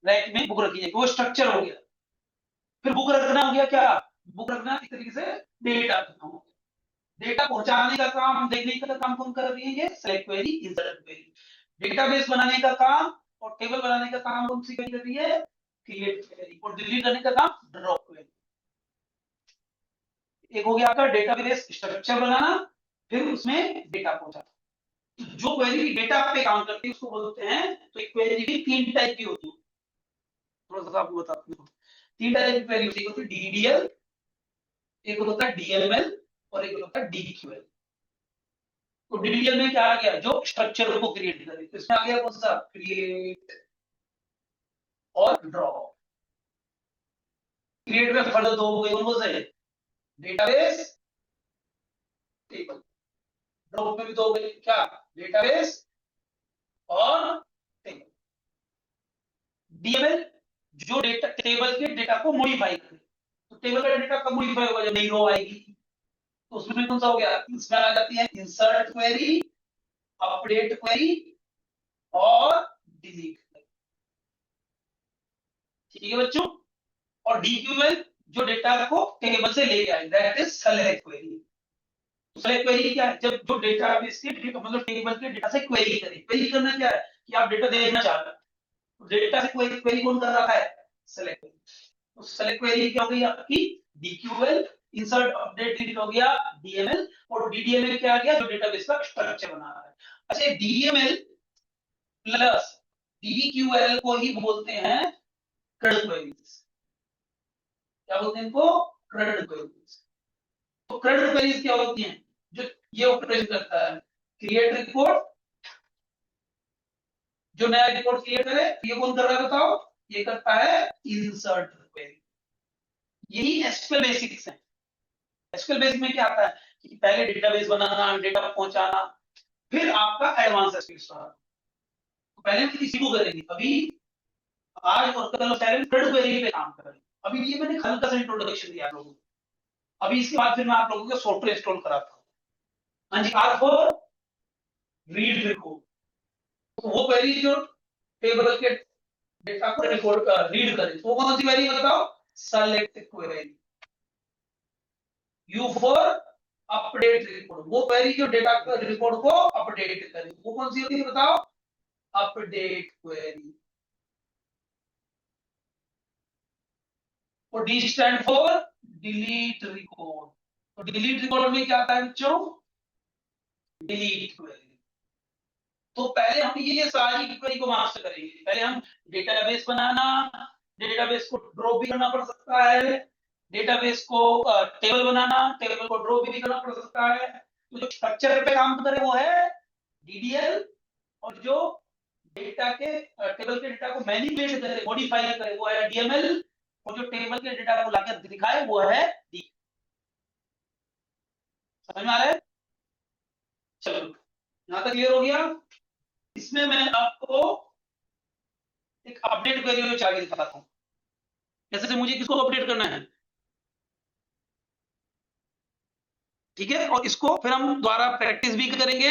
रैक में बुक रखी जाएगी, वो स्ट्रक्चर हो गया। फिर बुक रखना हो गया क्या, बुक रखना एक तरीके से डेटा रखना हो, डेटा पहुंचाने का काम, देखने का काम कौन कर रही है, ये select query, insert query. Database बनाने का काम और टेबल बनाने का काम कौन सी क्वेरी कर रही है, क्रिएट क्वेरी, और डिलीट करने का काम ड्रॉप क्वेरी। एक हो गया आपका डेटाबेस स्ट्रक्चर बनाना, फिर उसमें डेटा पहुंचाना। तो जो क्वेरी डेटा पे काम करती है उसको बोलते हैं, तो एक क्वेरी भी 3 टाइप की होती है, थोड़ा सा आपको बताता हूँ। 3 टाइप की क्वेरी होती है, डीडीएल, एक होता है डीएमएल और एक होता है डीक्यूएल। तो डीडीएल में क्या आ गया, जो स्ट्रक्चर को क्रिएट करे, तो इसमें आ गया कौन सा, क्रिएट और ड्रॉ। क्रिएट में फर्दर दो हो गए, कौन से, डेटाबेस, टेबल। ड्रॉ में भी दो हो गए, क्या, डेटाबेस और टेबल। डीएमएल जो डेटा, टेबल के डेटा को मॉडिफाई करे, तो टेबल का डेटा कब मॉडिफाई होगा, जब नई रो आएगी, तो उसमें कौन सा हो गया, इसमें आ जाती है इंसर्ट क्वेरी, अपडेट क्वेरी और डिलीट क्वेरी। ठीक है बच्चों। और डीक्यूएल जो डेटा को टेबल से ले आए, that is select query. Select query क्या है, जब जो डेटाबेस के मतलब टेबल के डेटा से क्वेरी करे। क्वेरी करना क्या है, कि आप डेटा देखना चाह रहे हो, डेटा से क्वेरी कौन कर रहा है, सेलेक्ट क्वेरी। तो सेलेक्ट क्वेरी क्या हो गई आपकी, डीक्यूएल, इंसर्ट अपडेट डिलीट हो गया डीएमएल, और डीडीएल में क्या आ गया, जो डेटाबेस का स्ट्रक्चर बना रहा है। अच्छा, डीएमएल प्लस डीक्यूएल को ही बोलते हैं क्रड क्वेरीज। क्या बोलते हैं इनको, क्रड क्वेरीज। तो क्रड क्वेरीज क्या होती हैं, जो ये ऑपरेशन करता है, क्रिएट रिपोर्ट, जो नया रिपोर्ट क्रिएट करे, ये कौन कर रहा है बताओ, ये करता है इंसर्ट क्वेरी। यही एसक्यूएल बेसिक्स है। एसक्यूएल बेसिक में क्या आता है, कि पहले डेटाबेस बनाना, डेटा पहुंचाना, फिर आपका एडवांस एसक्यूएल स्टार्ट। तो पहले हम इसी को करेंगे, अभी आज और कल क्रड क्वेरी पे काम करेंगे। अभी ये मैंने हल्का सा इंट्रोडक्शन दिया आप लोगों को, अभी इसके बाद फिर मैं आप लोगों को सॉफ्टवेयर इंस्टॉल कराता हूँ। हाँ जी, आर फॉर रीड रिकॉर्ड, तो वो क्वेरी जो टेबल के डेटा को रिकॉर्ड रीड करे, तो कौन सी क्वेरी बताओ, select query. You for update record, वो क्वेरी जो डेटा रिकॉर्ड को अपडेट करे, वो कौन सी होती है बताओ, अपडेट क्वेरी। और D stand for delete record, तो डिलीट रिकॉर्ड में क्या आता है बच्चों, डिलीट क्वेरी। तो पहले हम ये सारी क्वेरी को मास्टर करेंगे। पहले हम डेटाबेस बनाना, डेटाबेस को ड्रॉ भी करना पड़ सकता है, डेटाबेस को टेबल बनाना, टेबल को ड्रॉ भी करना पड़ सकता है। तो जो स्ट्रक्चर पे काम करे वो है डीडीएल, और जो डेटा के टेबल के डेटा को मैनिपुलेट करे, मॉडिफाई करे, वो है डीएमएल, और जो टेबल के डेटा को लाकर दिखाए वो है डी। समझ में आ रहा है, चलो यहां तक क्लियर हो गया। इसमें मैं आपको एक अपडेट क्वेरी चला के दिखाता हूं, जैसे से मुझे किसको अपडेट करना है, ठीक है। और इसको फिर हम दोबारा प्रैक्टिस भी करेंगे,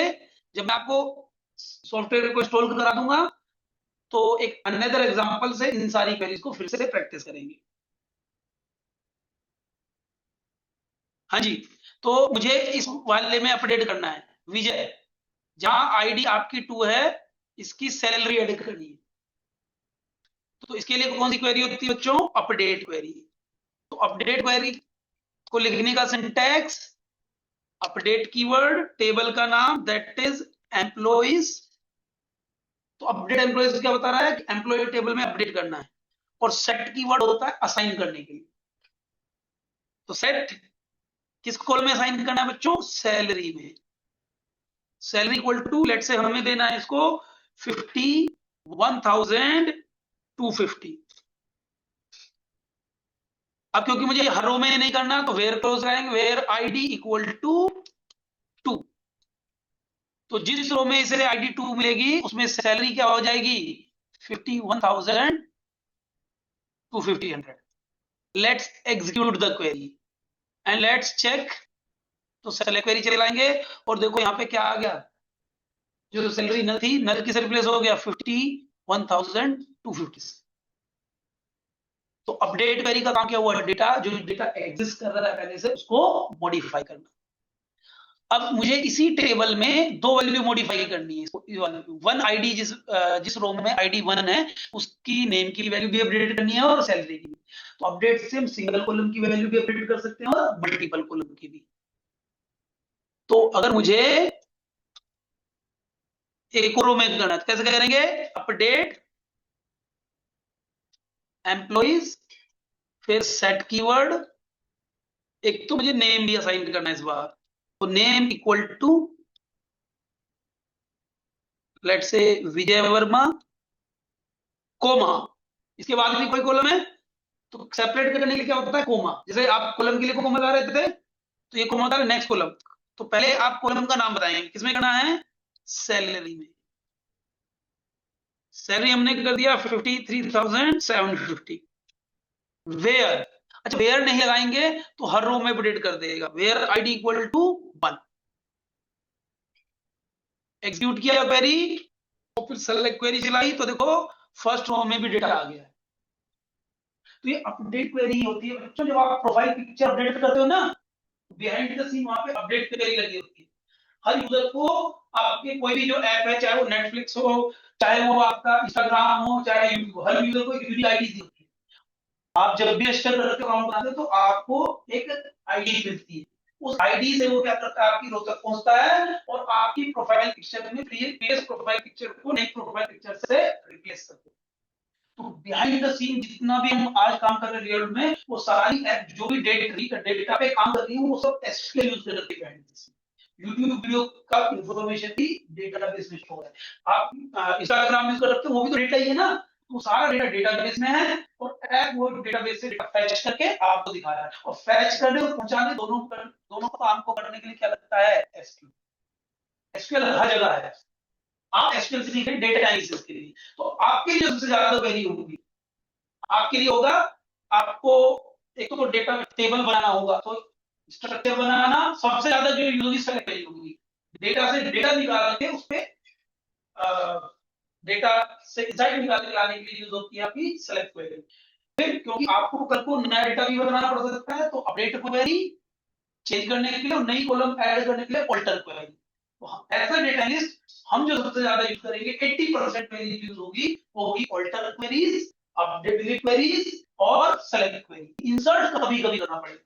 जब मैं आपको सॉफ्टवेयर को इंस्टॉल करा दूंगा, तो एक अनदर एग्जांपल से इन सारी क्वेरीज को फिर से प्रैक्टिस करेंगे। हाँ जी, तो मुझे इस वाले में अपडेट करना है, विजय, जहां आईडी आपकी 2 है, इसकी सैलरी एड करनी है। तो इसके लिए कौन सी क्वेरी होती है बच्चों, अपडेट क्वेरी। तो अपडेट क्वेरी को लिखने का सिंटैक्स, अपडेट कीवर्ड, टेबल का नाम दैट इज एम्प्लॉइज। तो अपडेट एम्प्लॉइज क्या बता रहा है, कि एम्प्लॉय टेबल में अपडेट करना है। और सेट कीवर्ड होता है असाइन करने के लिए। तो सेट किस कॉलम में असाइन करना है बच्चों, सैलरी में। सैलरी इक्वल टू, लेट से हमें देना है इसको 51,250। अब क्योंकि मुझे हर रो में नहीं करना, तो वेयर क्लोज रहेंगे, वेयर आईडी इक्वल टू 2। तो जिस रो में इसे आईडी 2 मिलेगी, उसमें सैलरी क्या हो जाएगी, 51,250। Let's execute the query and let's check. तो सेलेक्ट क्वेरी चलाएंगे, और देखो यहाँ पे क्या आ गया, जो सैलरी नल थी, नल किसे रिप्लेस हो गया, 51,250। तो अपडेट क्वेरी का काम क्या हुआ, डेटा जो डेटा एग्जिस्ट कर रहा है पहले से उसको मॉडिफाई करना। अब मुझे इसी टेबल में दो वैल्यू मॉडिफाई करनी है। वन आईडी जिस रो में आईडी 1 है उसकी नेम की वैल्यू भी अपडेट करनी है और सैलरी की। तो अपडेट से हम सिंगल कॉलम की वैल्यू भी अपडेट कर सकते हैं और मल्टीपल कॉलम की भी। तो अगर मुझे एक रो में करना है तो कैसे करेंगे, अपडेट एम्प्लॉइज, फिर सेट कीवर्ड, एक तो मुझे नेम भी असाइन करना है इस बार, तो name equal to let's say Vijay Verma, coma, इसके बाद भी कोई कॉलम है तो सेपरेट करने के लिए क्या होता है, कोमा। जैसे आप कॉलम के लिए कोमा लगा रहे थे तो ये कोमा होता है नेक्स्ट कॉलम। तो पहले आप कॉलम का नाम बताएंगे, किसमें करना है, सैलरी में। सैलरी हमने कर दिया 53,750। वेयर, अच्छा वेयर नहीं लगाएंगे तो हर रो में अपडेट कर देगा, where ID equal to 1। Execute किया क्वेरी तो फिर सेलेक्ट क्वेरी चलाई तो देखो फर्स्ट रो में भी डेटा आ गया है। तो ये अपडेट क्वेरी होती है बच्चों, जब आप प्रोफाइल पिक्चर अपडेट करते हो ना, बिहाइंड द सीन वहां पे अपडेट क्वेरी लगी होती है। हर यूजर को आपके कोई भी जो ऐप है, चाहे वो नेटफ्लिक्स हो, चाहे वो आपका इंस्टाग्राम हो, चाहे यूट्यूब हो, हर यूजर को एक यूनिक आईडी दी होती है। आप जब भी रजिस्टर करते हो, अकाउंट बनाते हो, तो आपको एक आईडी मिलती है। उस आईडी से वो क्या करता है, आपकी रो तक पहुंचता है और आपकी प्रोफाइल पिक्चर में प्रीवियस प्रोफाइल पिक्चर को नई प्रोफाइल पिक्चर से रिप्लेस करते हैं। तो बिहाइंड द सीन जितना भी हम आज काम कर रहे हैं रियल में, वो सारी ऐप जो भी डेटा पे काम कर रही है वो सब एसक्यूएल यूज कर रही है। यूट्यूब वीडियो का इंफॉर्मेशन भी डेटाबेस में स्टोर है। आप इंस्टाग्राम यूज करते हो वो भी तो डेटा ही है ना, तो सारा डेटा डेटाबेस में है और ऐप वो डेटाबेस से डेटा फैच करके आपको दिखा रहा है। और फैच करने और पहुंचाने दोनों काम को करने के लिए क्या लगता है, एसक्यूएल। एसक्यूएल हर जगह है। आप एसक्यूएल से सीख रहे डेटा एनालिसिस के लिए, तो आपके लिए सबसे ज्यादा वैल्यू होगी, आपके लिए होगा। आपको एक तो डेटा टेबल बनाना होगा, तो स्ट्रक्चर बनाना सबसे ज्यादा जो यूज होगी सेलेक्ट वैल्यू होगी। डेटा से डेटा निकाल के उस पे डेटा से इंसाइट निकाल के लाने के लिए यूज होती है आपकी सेलेक्ट क्वेरी। फिर क्योंकि आपको कल को नया डेटा भी बनाना पड़ सकता है, तो अपडेट क्वेरी चेंज करने के लिए और नई कॉलम ऐड करने के लिए ऑल्टर क्वेरी। तो ऐसा डेटा लिस्ट हम जो सबसे ज्यादा यूज करेंगे, 80% क्वेरी यूज होगी, वो होगी alter queries, update delete queries और सेलेक्ट क्वेरी। इंसर्ट कभी कभी करना पड़ेगा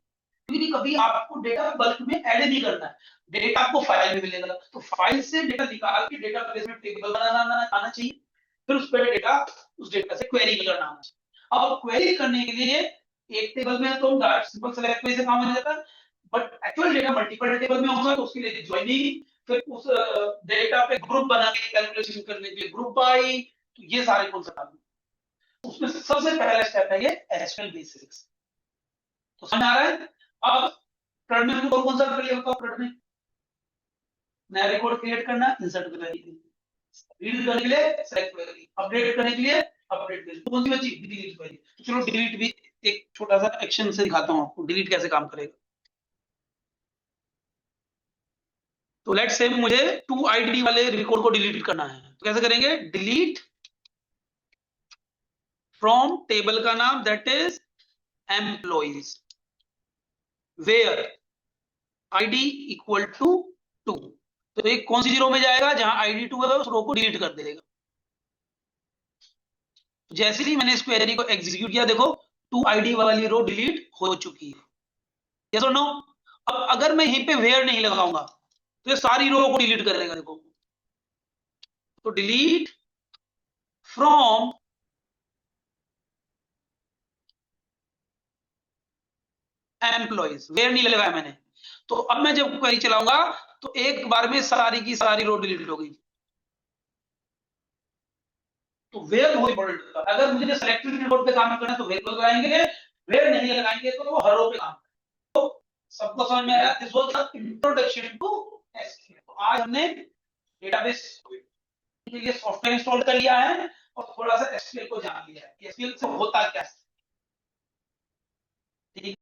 क्योंकि कभी आपको डेटा बल्क में ऐड नहीं करना है, डेटा आपको फाइल में मिलेगा, तो फाइल से डेटा निकाल के डेटाबेस में टेबल बनाना आना चाहिए, फिर उस पर डेटा उस डेटा से क्वेरी करना आना चाहिए। अब क्वेरी करने के लिए एक टेबल में तो सिंपल सेलेक्ट क्वेरी से काम हो जाता है, but actual data multiple table में होगा, तो उसके लिए ज्वाइनिंग, फिर उस डेटा पे ग्रुप बना के कैलकुलेशन करने के लिए ग्रुप बाय, तो ये सारे कॉन्सेप्ट आते हैं। उसमें सबसे पहला स्टेप है ये एसक्यूएल बेसिक्स। तो समझ आ रहा है। अब फ्रंट में कौन कौन सा कर लिया फ्रंट में, नया रिकॉर्ड क्रिएट करना, इंसर्ट क्वेरी, रीड करने के लिए सेलेक्ट क्वेरी, अपडेट करने के लिए अपडेट क्वेरी, तो कौन सी बची, डिलीट क्वेरी। तो चलो डिलीट भी एक छोटा सा एक्शन से दिखाता हूं आपको, डिलीट कैसे काम करेगा। तो लेट्स से मुझे 2 आईडी वाले रिकॉर्ड को डिलीट करना है, तो कैसे करेंगे, डिलीट फ्रॉम टेबल का नाम that is employees, where ID equal to 2। तो एक कौन सी रो में जाएगा, जहां आईडी 2 है उस रो को डिलीट कर देगा। जैसे ही मैंने इस क्वेरी को एग्जीक्यूट किया, देखो 2 आईडी वाली रो डिलीट हो चुकी है, यस और नो। अब अगर मैं यहीं पे वेयर नहीं लगाऊंगा तो ये सारी रो को डिलीट करेगा, देखो। तो डिलीट फ्रॉम एम्प्लॉइज, वेयर नहीं लगाया मैंने, तो अब मैं जब क्वेरी चलाऊंगा तो एक बार में सारी की सारी रो डिलीट हो गई। तो वेयर बहुत इंपॉर्टेंट होता है। अगर मुझे सेलेक्टेड रिकॉर्ड पे काम करना है तो वेयर को लगाएंगे, वेयर नहीं लगाएंगे तो वो हर रो पे काम। तो सबको समझ में आया, this was the introduction to SQL. तो आज हमने डेटाबेस के लिए सॉफ्टवेयर इंस्टॉल कर लिया है और थोड़ा सा एसक्यूएल को जान लिया है, एसक्यूएल से होता क्या है। ठीक।